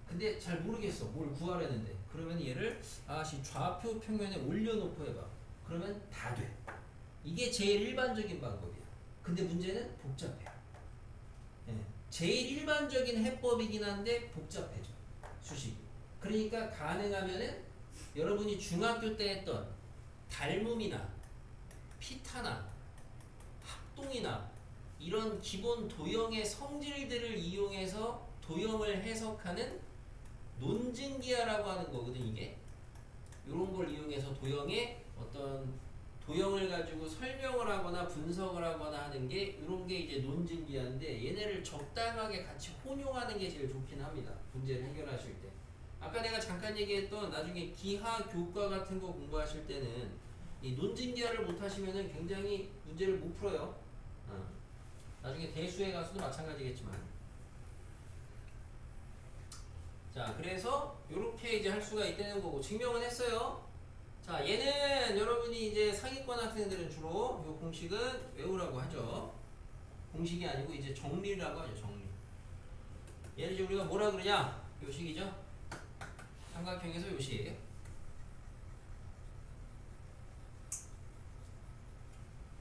근데 잘 모르겠어. 뭘 구하려는데. 그러면 얘를 좌표 평면에 올려놓고 해봐. 그러면 다 돼. 이게 제일 일반적인 방법이야. 근데 문제는 복잡해요. 네. 제일 일반적인 해법이긴 한데 복잡해져. 수식이. 그러니까 가능하면은 여러분이 중학교 때 했던 닮음이나 피타나 합동이나 이런 기본 도형의 성질들을 이용해서 도형을 해석하는 논증기하라고 하는 거거든. 이게 이런 걸 이용해서 도형의 어떤 도형을 가지고 설명을 하거나 분석을 하거나 하는 게 이런 게 이제 논증기하인데 얘네를 적당하게 같이 혼용하는 게 제일 좋긴 합니다. 문제를 해결하실 때. 아까 내가 잠깐 얘기했던 나중에 기하 교과 같은 거 공부하실 때는 이 논증기하를 못 하시면은 굉장히 문제를 못 풀어요. 나중에 대수에 가서도 마찬가지겠지만. 자, 그래서 이렇게 이제 할 수가 있다는 거고 증명은 했어요. 자, 얘는 여러분이 이제 상위권 학생들은 주로 이 공식은 외우라고 하죠. 공식이 아니고 이제 정리라고 하죠. 정리. 얘를 이제 우리가 뭐라 그러냐? 요 식이죠. 삼각형에서 요 식이에요.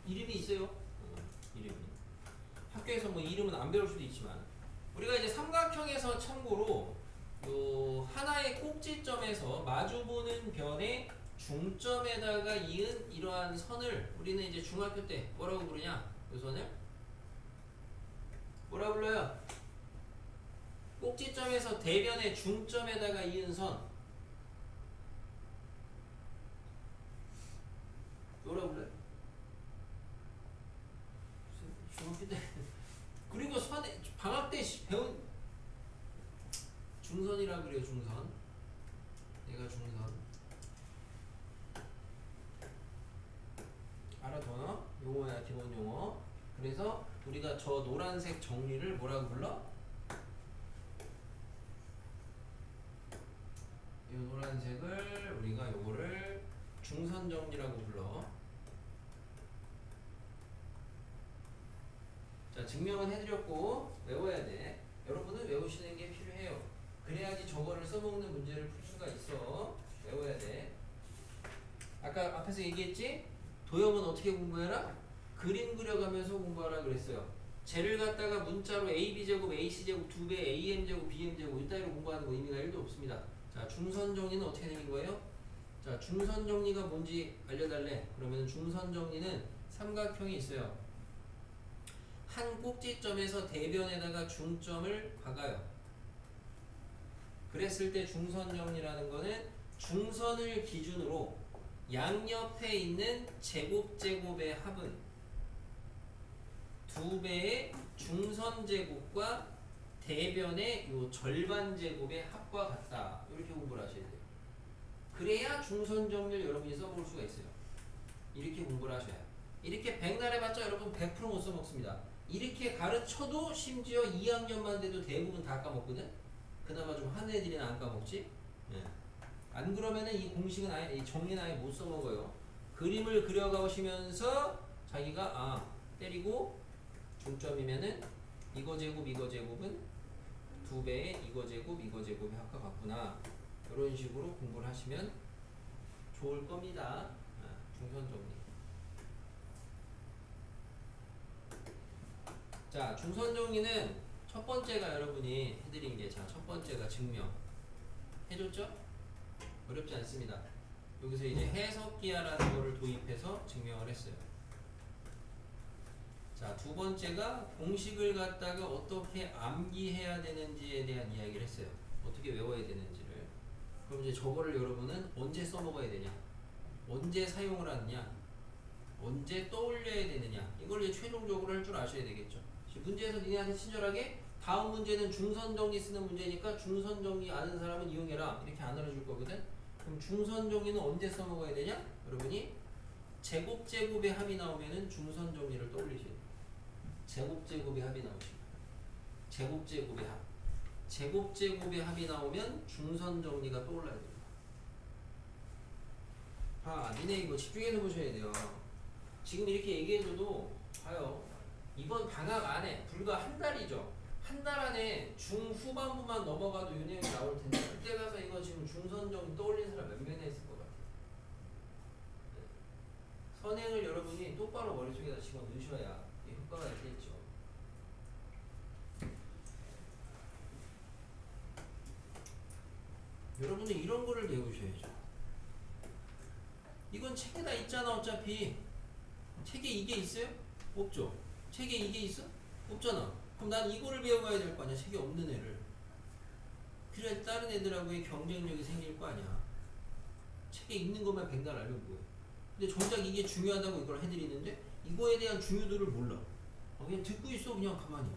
이름이 있어요. 이름이. 학교에서 뭐 이름은 안 배울 수도 있지만 우리가 이제 삼각형에서 참고로 요 하나의 꼭지점에서 마주보는 변의 중점에다가 이은 이러한 선을 우리는 이제 중학교 때 뭐라고 부르냐? 이 선을 뭐라 불러요? 꼭지점에서 대변의 중점에다가 이은 선 뭐라 불러요? 중학교 때 그리고 선에 방학 때 배운 중선이라 그래요. 중선. 얘가 중선. 알아둬. 용어야 기본 용어. 그래서 우리가 저 노란색 정리를 뭐라고 불러? 이 노란색을 우리가 요거를 중선정리라고 불러. 자, 증명은 해드렸고 외워야 돼. 여러분은 외우시는 게 필요해요. 그래야지 저거를 써먹는 문제를 풀 수가 있어. 외워야 돼. 아까 앞에서 얘기했지? 도형은 어떻게 공부해라? 그림 그려가면서 공부하라 그랬어요. 쟤를 갖다가 문자로 AB제곱, AC제곱, 2배, AM제곱, BM제곱 이따위로 공부하는 거 의미가 1도 없습니다. 자, 중선정리는 어떻게 되는 거예요? 자, 중선정리가 뭔지 알려달래. 그러면 중선정리는 삼각형이 있어요. 한 꼭지점에서 대변에다가 중점을 박아요. 그랬을 때 중선정리라는 거는 중선을 기준으로 양옆에 있는 제곱의 합은 2배의 중선제곱과 대변의 요 절반제곱의 합과 같다. 이렇게 공부를 하셔야 돼요. 그래야 중선정리를 여러분이 써볼 수가 있어요. 이렇게 공부를 하셔야 해요. 이렇게 백날 해봤자 여러분 100% 못 써먹습니다. 이렇게 가르쳐도 심지어 2학년만 돼도 대부분 다 까먹거든. 그나마 좀 하는 애들이나 안 까먹지. 예. 안 그러면은 이 공식은 아예 이 정리는 아예 못 써먹어요. 그림을 그려가시면서 자기가 때리고 중점이면은 이거 제곱은 2배의 이거 제곱의 합과 같구나. 이런 식으로 공부를 하시면 좋을 겁니다. 중선정리. 자, 중선정리는 첫 번째가 여러분이 해드린 게, 자, 첫 번째가 증명 해줬죠? 어렵지 않습니다. 여기서 이제 해석기하라는 거를 도입해서 증명을 했어요. 자, 두 번째가 공식을 갖다가 어떻게 암기해야 되는지에 대한 이야기를 했어요. 어떻게 외워야 되는지를. 그럼 이제 저거를 여러분은 언제 써먹어야 되냐? 언제 사용을 하느냐? 언제 떠올려야 되느냐? 이걸 이제 최종적으로 할 줄 아셔야 되겠죠. 문제에서 니네한테 친절하게 다음 문제는 중선정리 쓰는 문제니까 중선정리 아는 사람은 이용해라. 이렇게 안 알려줄 거거든. 그럼 중선정리는 언제 써먹어야 되냐? 여러분이 제곱의 합이 나오면은 중선정리를 떠올리셔야 돼요. 제곱의 합이 나오시면 제곱의 합. 제곱의 합이 나오면 중선정리가 떠올라야 됩니다. 니네 이거 집중해서 보셔야 돼요. 지금 이렇게 얘기해줘도 봐요. 이번 방학 안에 불과 한 달이죠. 한 달 안에 중후반부만 넘어가도 이 내용이 나올 텐데 그때 가서 이거 지금 중선정리 떠올린 사람 몇 명이나 있을 것 같아요. 네. 선행을 여러분이 똑바로 머릿속에다 집어넣으셔야 이 효과가 있겠죠. 여러분은 이런 거를 배우셔야죠. 이건 책에다 있잖아. 어차피 책에 이게 있어요? 없죠. 책에 이게 있어? 없잖아. 그럼 난 이거를 배워가야 될 거 아니야. 책에 없는 애를. 그래야 다른 애들하고의 경쟁력이 생길 거 아니야. 책에 있는 것만 백날 알면 뭐해. 근데 정작 이게 중요하다고 이걸 해드리는데 이거에 대한 중요도를 몰라. 그냥 듣고 있어. 그냥 가만히.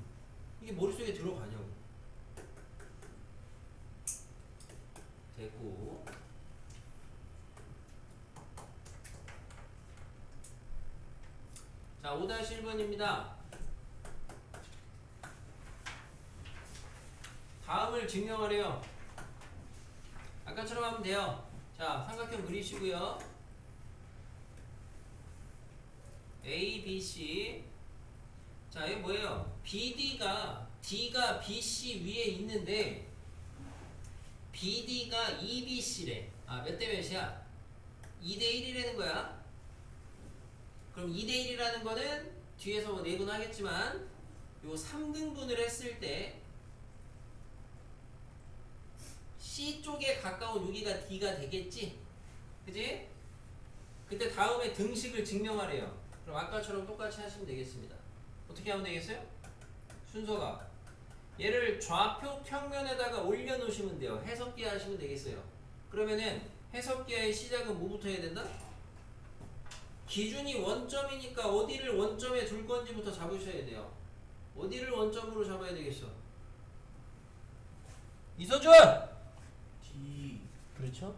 이게 머릿속에 들어가냐고. 됐고. 자, 5-1번입니다. 다음을 증명하래요. 아까처럼 하면 돼요. 자, 삼각형 그리시고요. A, B, C. 자, 이게 뭐예요? BD가 D가 BC 위에 있는데 BD가 EBC래. 몇 대 몇이야? 2대 1이라는 거야. 그럼 2대 1이라는 거는 뒤에서 뭐 내분하겠지만 요 3등분을 했을 때 C 쪽에 가까운 여기가 D가 되겠지? 그지? 그때 다음에 등식을 증명하래요. 그럼 아까처럼 똑같이 하시면 되겠습니다. 어떻게 하면 되겠어요? 순서가 얘를 좌표 평면에다가 올려놓으시면 돼요. 해석기하 하시면 되겠어요. 그러면은 해석기하의 시작은 뭐부터 해야 된다? 기준이 원점이니까 어디를 원점에 둘 건지부터 잡으셔야 돼요. 어디를 원점으로 잡아야 되겠어? 이서준! D. 그렇죠?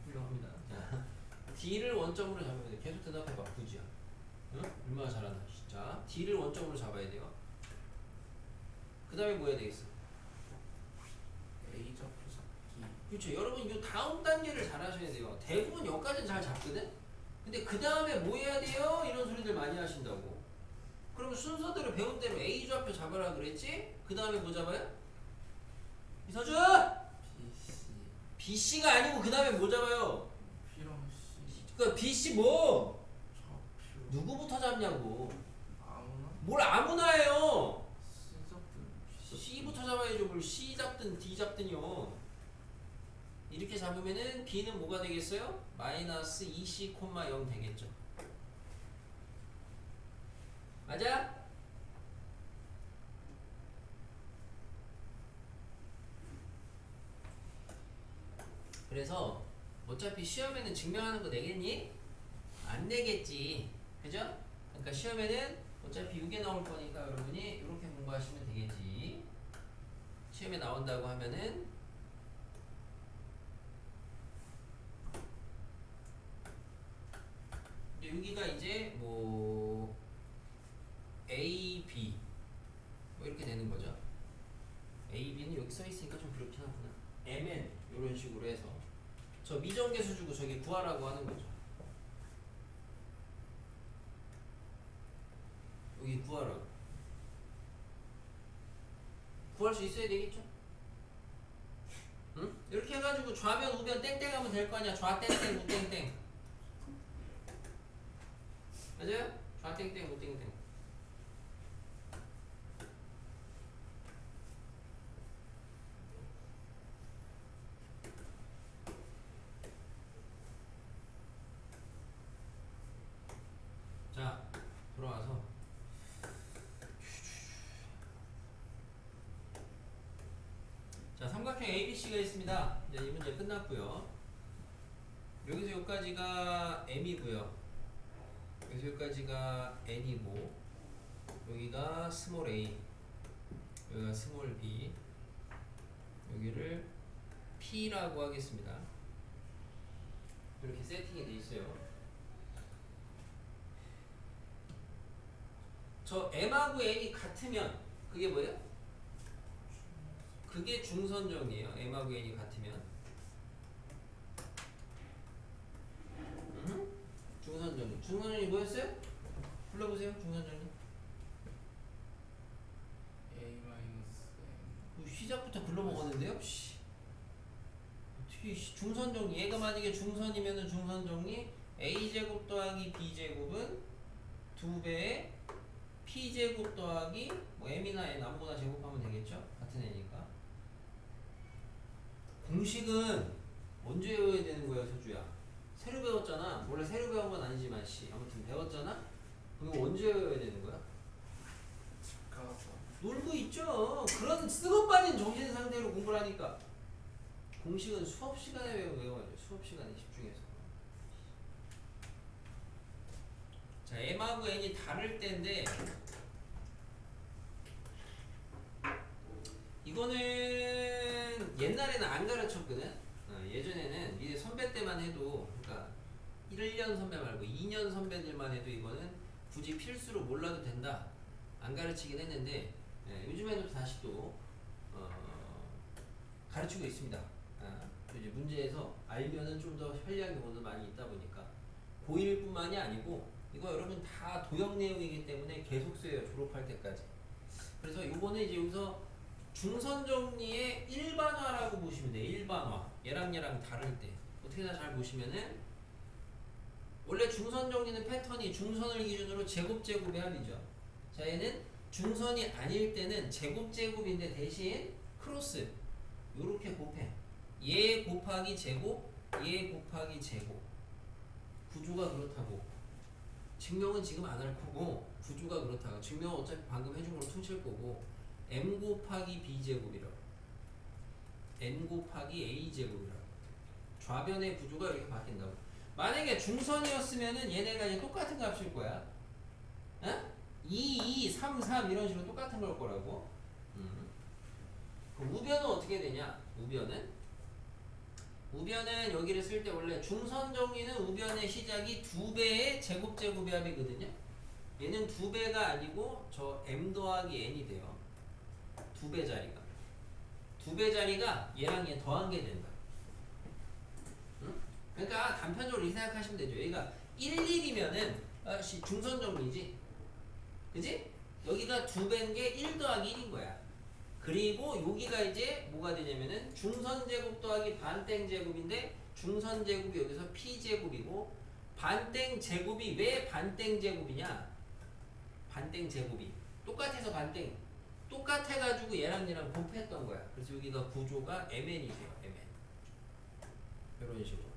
훌륭합니다. 자, D를 원점으로 잡아야 돼. 계속 대답해봐. 부지야. 응? 얼마나 잘하나. 자, D를 원점으로 잡아야 돼요. 그 다음에 뭐 해야 되겠어? A 좌표 잡기. 그렇죠. 여러분 이 다음 단계를 잘 하셔야 돼요. 대부분 여기까지는 잘 잡거든. 근데 그 다음에 뭐 해야 돼요? 이런 소리들 많이 하신다고. 그러면 순서대로 배운 대로 A 좌표 잡아라 그랬지? 그 다음에 뭐 잡아요? 이서준! BC BC가 아니고 그 다음에 뭐 잡아요? P랑 C 그 BC 뭐? 좌표 누구부터 잡냐고. 아무나 뭘 아무나 해요. C 잡든 C부터 잡아야죠. 뭘 C 잡든 D 잡든요. 이렇게 잡으면은 B는 뭐가 되겠어요? 마이너스 2C, 0 되겠죠. 맞아? 그래서 어차피 시험에는 증명하는 거 내겠니? 안 내겠지. 그죠? 그러니까 시험에는 어차피 6에 나올 거니까 여러분이 이렇게 공부하시면 되겠지. 시험에 나온다고 하면은 여기가 이제 뭐 A, B 뭐 이렇게 되는 거죠. A, B는 여기 써 있으니까 좀 그렇긴 하구나. MN 이런 식으로 해서 저 미정계수 주고 저기 구하라고 하는 거죠. 여기 구하라고. 구할 수 있어야 되겠죠? 응? 이렇게 해가지고 좌변, 우변 땡땡 하면 될 거 아니야. 좌 땡땡, 우 땡땡. 맞아요? 좌 땡땡, 우 땡땡. 자, 돌아와서 자, 삼각형 ABC가 있습니다. 이제 이 문제 끝났고요. 여기서 여기까지가 M이고요. 여기서 여기까지가 N이고 여기가 스몰 a, 여기가 스몰 b, 여기를 P라고 하겠습니다. 이렇게 세팅이 돼 있어요. 저 M하고 N이 같으면 그게 뭐예요? 그게 중선정이에요. M하고 N이 같으면. 중선정. 중선정이 뭐였어요? 불러보세요. 중선정이. A 마이너스 M 시작부터 글러먹었는데요? 씨. 어떻게 중선정리 얘가 만약에 중선이면은 중선정리 a제곱 더하기 b제곱은 2배의 p제곱 더하기 뭐 m이나 n 아무거나 제곱하면 되겠죠? 같은 애니까. 공식은 언제 외워야 되는 거야, 서주야? 새로 배웠잖아. 원래 새로 배운 건 아니지만 씨 아무튼 배웠잖아? 그거 언제 외워야 되는 거야? 가서 놀고 있죠. 그런 쓰고 빠진 정신 상태로 공부를 하니까. 공식은 수업 시간에 외워야 돼. 수업 시간에 집중해서. 자, M하고 N이 다를 때인데 이거는 옛날에는 안 가르쳤거든. 예전에는 니네 선배 때만 해도, 그러니까 1년 선배 말고 2년 선배들만 해도 이거는 굳이 필수로 몰라도 된다. 안 가르치긴 했는데 요즘에는 다시 또 가르치고 있습니다. 이제 문제에서 알면은 좀 더 편리한 경우도 많이 있다 보니까 고1뿐만이 아니고 이거 여러분 다 도형 내용이기 때문에 계속 써요. 졸업할 때까지. 그래서 요거는 이제 여기서 중선 정리의 일반화라고 보시면 돼요. 일반화. 얘랑 다를 때 어떻게나 잘 보시면은 원래 중선 정리는 패턴이 중선을 기준으로 제곱의 합이죠. 자, 얘는 중선이 아닐 때는 제곱인데 대신 크로스 요렇게 곱해. 얘 곱하기 제곱, 얘 곱하기 제곱. 구조가 그렇다고. 증명은 지금 안 할 거고 구조가 그렇다고. 증명은 어차피 방금 해준 걸로 퉁칠 거고 m 곱하기 b제곱이라고, n 곱하기 a제곱이라고. 좌변의 구조가 이렇게 바뀐다고. 만약에 중선이었으면은 얘네가 이제 똑같은 값일 거야. 어? 2, 2, 3, 3 이런 식으로 똑같은 걸 거라고. 그럼 우변은 어떻게 되냐? 우변은 여기를 쓸 때 원래 중선 정리는 우변의 시작이 2배의 제곱의 합이거든요. 얘는 2배가 아니고 저 m 더하기 n이 돼요. 2배 자리가 얘랑 얘 더한 게 된다. 간편적으로 이렇게 생각하시면 되죠. 여기가 1, 1이면은 중선 정리지. 그지? 여기가 2배인 게 1 더하기 1인 거야. 그리고 여기가 이제 뭐가 되냐면은 중선 제곱 더하기 반땡 제곱인데 중선 제곱이 여기서 p 제곱이고 반땡 제곱이 왜 반땡 제곱이냐? 반땡 제곱이 똑같아서 반땡 똑같아가지고 얘랑 곱했던 거야. 그래서 여기가 구조가 mn이 돼요. mn 이런 식으로.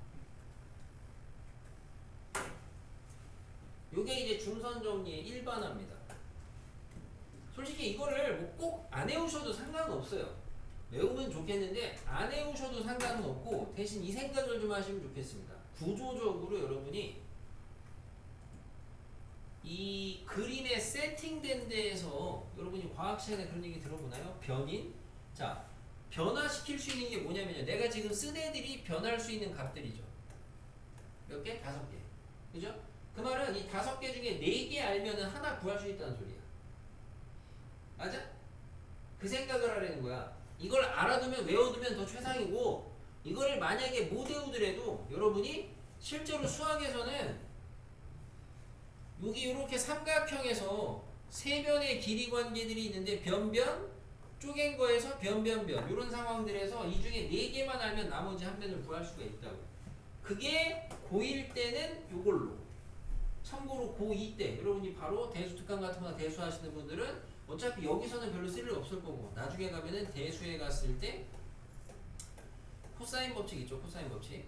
요게 이제 중선 정리의 일반화입니다. 솔직히 이거를 뭐 꼭 안 외우셔도 상관은 없어요. 외우면 좋겠는데 안 외우셔도 상관은 없고 대신 이 생각을 좀 하시면 좋겠습니다. 구조적으로 여러분이 이 그림에 세팅된 데에서 여러분이 과학 시간에 그런 얘기 들어보나요? 변인? 자, 변화시킬 수 있는 게 뭐냐면요. 내가 지금 쓴 애들이 변할 수 있는 값들이죠. 몇 개? 5개. 그죠? 그 말은 이 5개 중에 4개 알면은 하나 구할 수 있다는 소리야. 맞아? 그 생각을 하라는 거야. 이걸 알아두면 외워두면 더 최상이고 이거를 만약에 못 외우더라도 여러분이 실제로 수학에서는 여기 이렇게 삼각형에서 세 변의 길이 관계들이 있는데 변변 쪼갠 거에서 변변변 이런 상황들에서 이 중에 4개만 알면 나머지 한 변을 구할 수가 있다고. 그게 고1 때는 요걸로. 참고로 고2 때 여러분이 바로 대수 특강 같은 거나 대수 하시는 분들은 어차피 여기서는 별로 쓸 일 없을 거고 나중에 가면은 대수에 갔을 때 코사인 법칙 있죠. 코사인 법칙.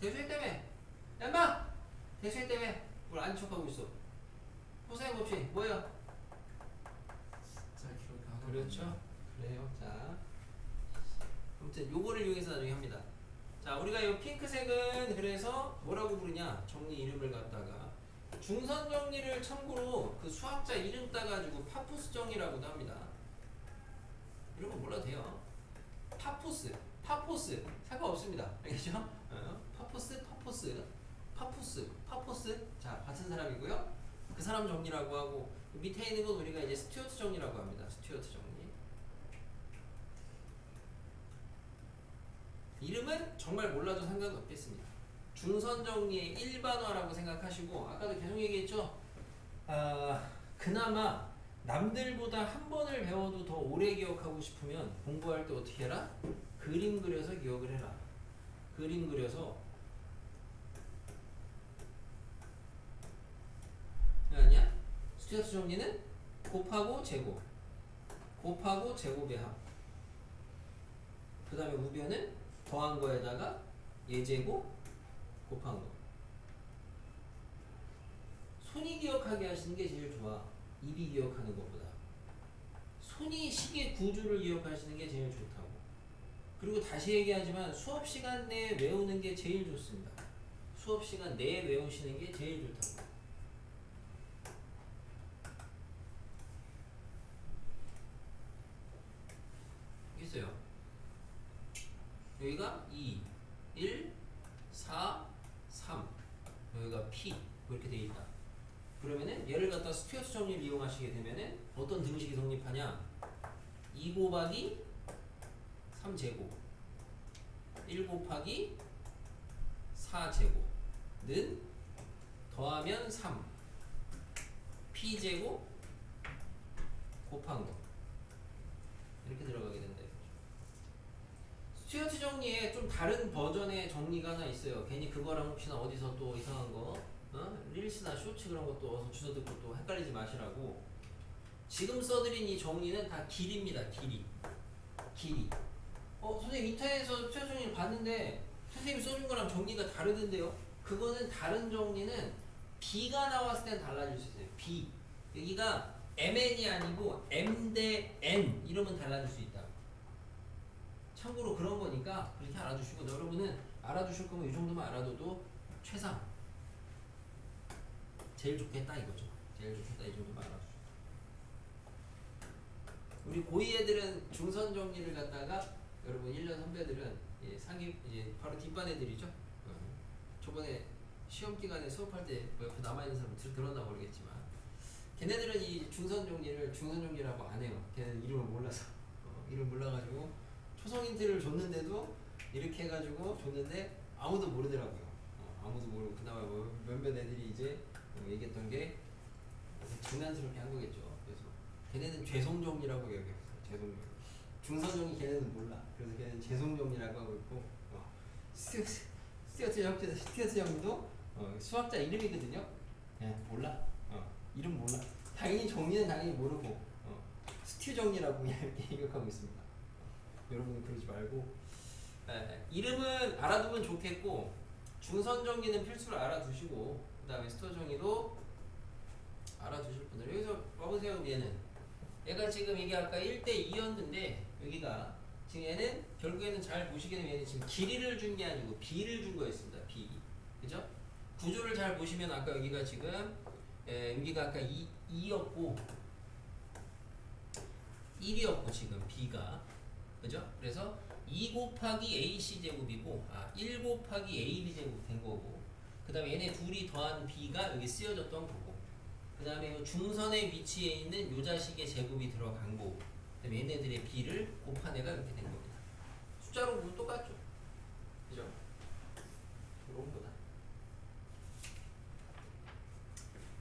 대수에 때문에 얌마! 대수에 때문에 뭘 아는 척하고 있어. 코사인 법칙 뭐예요? 진짜 기억이 안 나네. 그렇죠. 그래요. 자, 아무튼 요거를 이용해서 나중에 합니다. 자, 우리가 이 핑크색은 그래서 뭐라고 부르냐? 정리 이름을 갖다가 중선 정리를 참고로 그 수학자 이름 따가지고 파푸스 정리라고도 합니다. 이런 거 몰라도 돼요. 파푸스 상관없습니다. 알겠죠? 파푸스. 자, 같은 사람이고요. 그 사람 정리라고 하고 밑에 있는 건 우리가 이제 스튜어트 정리라고 합니다. 스튜어트 정리. 이름은 정말 몰라도 상관은 없겠습니다. 중선 정리의 일반화라고 생각하시고 아까도 계속 얘기했죠. 그나마 남들보다 한 번을 배워도 더 오래 기억하고 싶으면 공부할 때 어떻게 해라? 그림 그려서 기억을 해라. 그림 그려서 아니야? 스튜어트 정리는 곱하고 제곱의 합. 그 다음에 우변은 더한 거에다가 예제곱 곱한 거. 손이 기억하게 하시는 게 제일 좋아. 입이 기억하는 것보다. 손이 시계 구조를 기억하시는 게 제일 좋다고. 그리고 다시 얘기하지만 수업 시간 내에 외우는 게 제일 좋습니다. 수업 시간 내에 외우시는 게 제일 좋다고. 있어요. 여기가 2, 1, 4, 3 여기가 P 뭐 이렇게 돼 있다. 그러면은 얘를 갖다 스튜어트 정리를 이용하시게 되면은 어떤 등식이 성립하냐? 2 곱하기 3제곱 1 곱하기 4제곱는 더하면 3 P제곱 곱한 거 이렇게 들어가게 된다. 스튜어트 정리에 좀 다른 버전의 정리가 하나 있어요. 괜히 그거랑 혹시나 어디서 또 이상한 거 릴스나 쇼츠 그런 것도 어서 주워 듣고 또 헷갈리지 마시라고. 지금 써드린 이 정리는 다 길이입니다. 길이. 선생님 인터넷에서 스튜어트 정리를 봤는데 선생님이 써준 거랑 정리가 다르던데요? 그거는 다른 정리는 B가 나왔을 땐 달라질 수 있어요. B. 여기가 MN이 아니고 M 대 N 이러면 달라질 수 있다. 참고로 그런 거니까 그렇게 알아두시고 여러분은 알아두실 거면 이 정도만 알아둬도 최상. 제일 좋겠다 이거죠. 제일 좋겠다 이 정도만 알아두시고. 우리 고2 애들은 중선 정리를 갖다가 여러분 1년 선배들은 상위 이제 바로 뒷반 애들이죠. 저번에 시험 기간에 수업할 때 옆에 남아있는 사람 들었나 모르겠지만 걔네들은 이 중선 정리라고 안 해요. 걔네는 이름을 몰라서 이름 몰라가지고 초성 힌트를 줬는데도 이렇게 해가지고 줬는데 아무도 모르더라고요. 아무도 모르고 그나마 뭐 몇몇 애들이 이제 얘기했던 게 장난스럽게 한 거겠죠. 그래서 걔네는 죄송정리라고 얘기했어요. 죄송정리. 중선정리 걔네는 몰라. 그래서 걔네는 죄송정리라고 하고 있고 스튜어트 형도 수학자 이름이거든요. 몰라. 이름 몰라. 당연히 정리는 당연히 모르고 스튜 정리라고 이렇게 얘기하고 있습니다. 여러분 그러지 말고 이름은 알아두면 좋겠고 중선 정리는 필수로 알아두시고 그 다음에 스튜 정리도 알아두실 분들 여기서 봐보세요. 얘가 지금 이게 아까 1대2였는데 여기가 지금 얘는 결국에는 잘 보시게 되면 얘는 지금 길이를 준 게 아니고 B를 준 거였습니다. B. 그죠? 구조를 잘 보시면 아까 여기가 지금 여기가 아까 2였고 1이었고 지금 B가 그죠? 그래서 2 곱하기 AC 제곱이고 1 곱하기 AB 제곱 된 거고 그 다음에 얘네 둘이 더한 B가 여기 쓰여졌던 거고 그 다음에 중선의 위치에 있는 요 자식의 제곱이 들어간 거고 그 다음에 얘네들의 B를 곱한 애가 이렇게 된 겁니다. 숫자로 보면 똑같죠? 그죠? 그런 거다.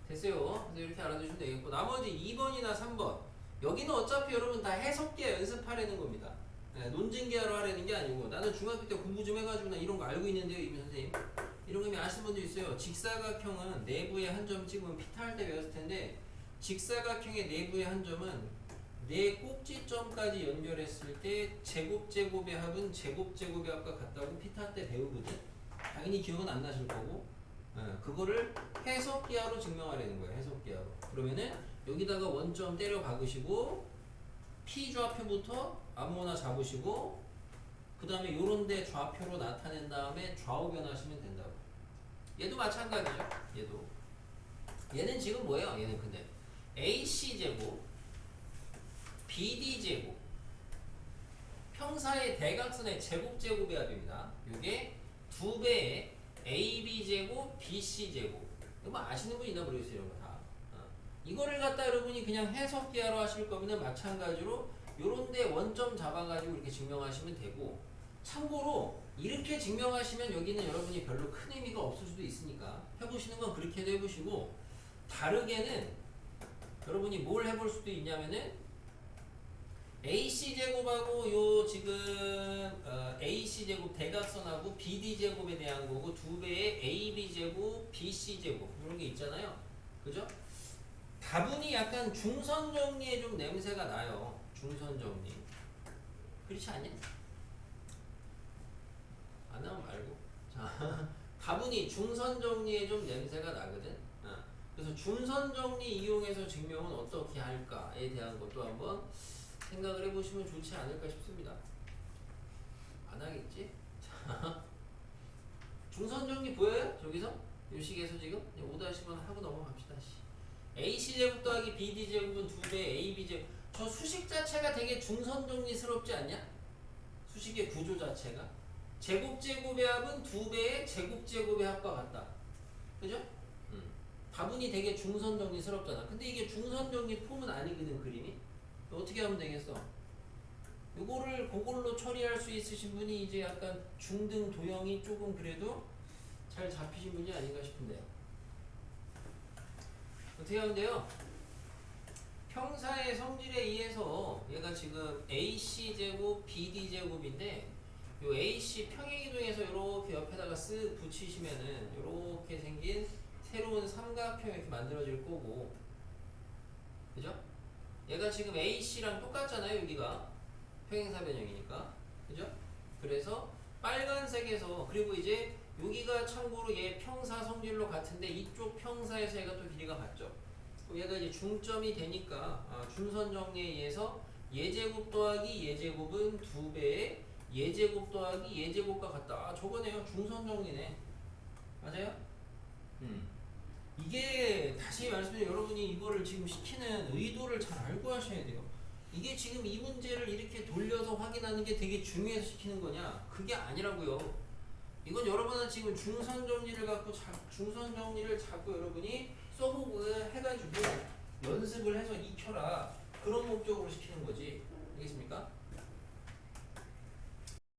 됐어요. 그래서 이렇게 알아두시면 되겠고 나머지 2번이나 3번 여기는 어차피 여러분 다 해석기하 연습하라는 겁니다. 논증기하러 하라는 게 아니고 나는 중학교 때 공부 좀 해가지고 나 이런 거 알고 있는데요 이미 선생님 이런 거 이미 아시는 분도 있어요. 직사각형은 내부에 한 점 찍으면 피타 할 때 배웠을 텐데 직사각형의 내부의 한 점은 네 꼭지점까지 연결했을 때 제곱제곱의 합은 제곱제곱의 합과 같다고 피타 때 배우거든. 당연히 기억은 안 나실 거고 그거를 해석기하로 증명하라는 거예요. 해석기하로. 그러면은 여기다가 원점 때려 박으시고 P 좌표부터 아무거나 잡으시고 그 다음에 요런데 좌표로 나타낸 다음에 좌우 변하시면 된다고. 얘도 마찬가지죠. 얘는 지금 뭐예요? 얘는 근데 AC제곱 BD제곱 평사의 대각선의 제곱제곱의 합입니다. 요게 2배의 AB제곱 BC제곱 이거 뭐 아시는 분 있나 모르겠어요. 이런 거 다. 이거를 갖다 여러분이 그냥 해석기하러 하실 거면 마찬가지로 요런데 원점 잡아가지고 이렇게 증명하시면 되고 참고로 이렇게 증명하시면 여기는 여러분이 별로 큰 의미가 없을 수도 있으니까 해보시는 건 그렇게도 해보시고 다르게는 여러분이 뭘 해볼 수도 있냐면은 AC제곱하고 요 지금 AC제곱 대각선하고 BD제곱에 대한 거고 2배의 AB제곱 BC제곱 이런 게 있잖아요. 그죠? 다분히 약간 중선정리에 좀 냄새가 나요. 중선정리. 그렇지 않냐? 안 나오면 말고. 자, 다분히 중선정리에 좀 냄새가 나거든. 그래서 중선정리 이용해서 증명은 어떻게 할까에 대한 것도 한번 생각을 해보시면 좋지 않을까 싶습니다. 안 하겠지? 자, 중선정리 보여요? 저기서? 요 식에서 지금? 5-1 하고 넘어갑시다. AC제곱 더하기 BD제곱은 2배 AB제곱 저 수식 자체가 되게 중선정리스럽지 않냐? 수식의 구조 자체가 제곱제곱의 합은 2배의 제곱제곱의 합과 같다. 그죠? 다분히 되게 중선정리스럽잖아. 근데 이게 중선정리 폼은 아니거든 그림이. 어떻게 하면 되겠어? 요거를 그걸로 처리할 수 있으신 분이 이제 약간 중등 도형이 조금 그래도 잘 잡히신 분이 아닌가 싶은데요. 어떻게 하면 돼요? 평사의 성질에 의해서 얘가 지금 AC제곱 BD제곱인데 요 AC 평행이동에서 이렇게 옆에다가 쓱 붙이시면은 이렇게 생긴 새로운 삼각형 이렇게 만들어질 거고 그죠? 얘가 지금 AC랑 똑같잖아요. 여기가 평행사 변형이니까 그죠? 그래서 빨간색에서 그리고 이제 여기가 참고로 얘 평사 성질로 같은데 이쪽 평사에서 얘가 또 길이가 같죠. 얘가 이제 중점이 되니까 중선 정리에 의해서 예제곱 더하기 예제곱은 2배의 예제곱 더하기 예제곱과 같다. 저거네요. 중선 정리네. 맞아요? 이게 다시 말씀드리면 여러분이 이거를 지금 시키는 의도를 잘 알고 하셔야 돼요. 이게 지금 이 문제를 이렇게 돌려서 확인하는 게 되게 중요해서 시키는 거냐? 그게 아니라고요. 이건 여러분은 지금 중선 정리를 갖고 중선 정리를 자꾸 여러분이 써보고 해가지고 연습을 해서 익혀라 그런 목적으로 시키는 거지. 알겠습니까?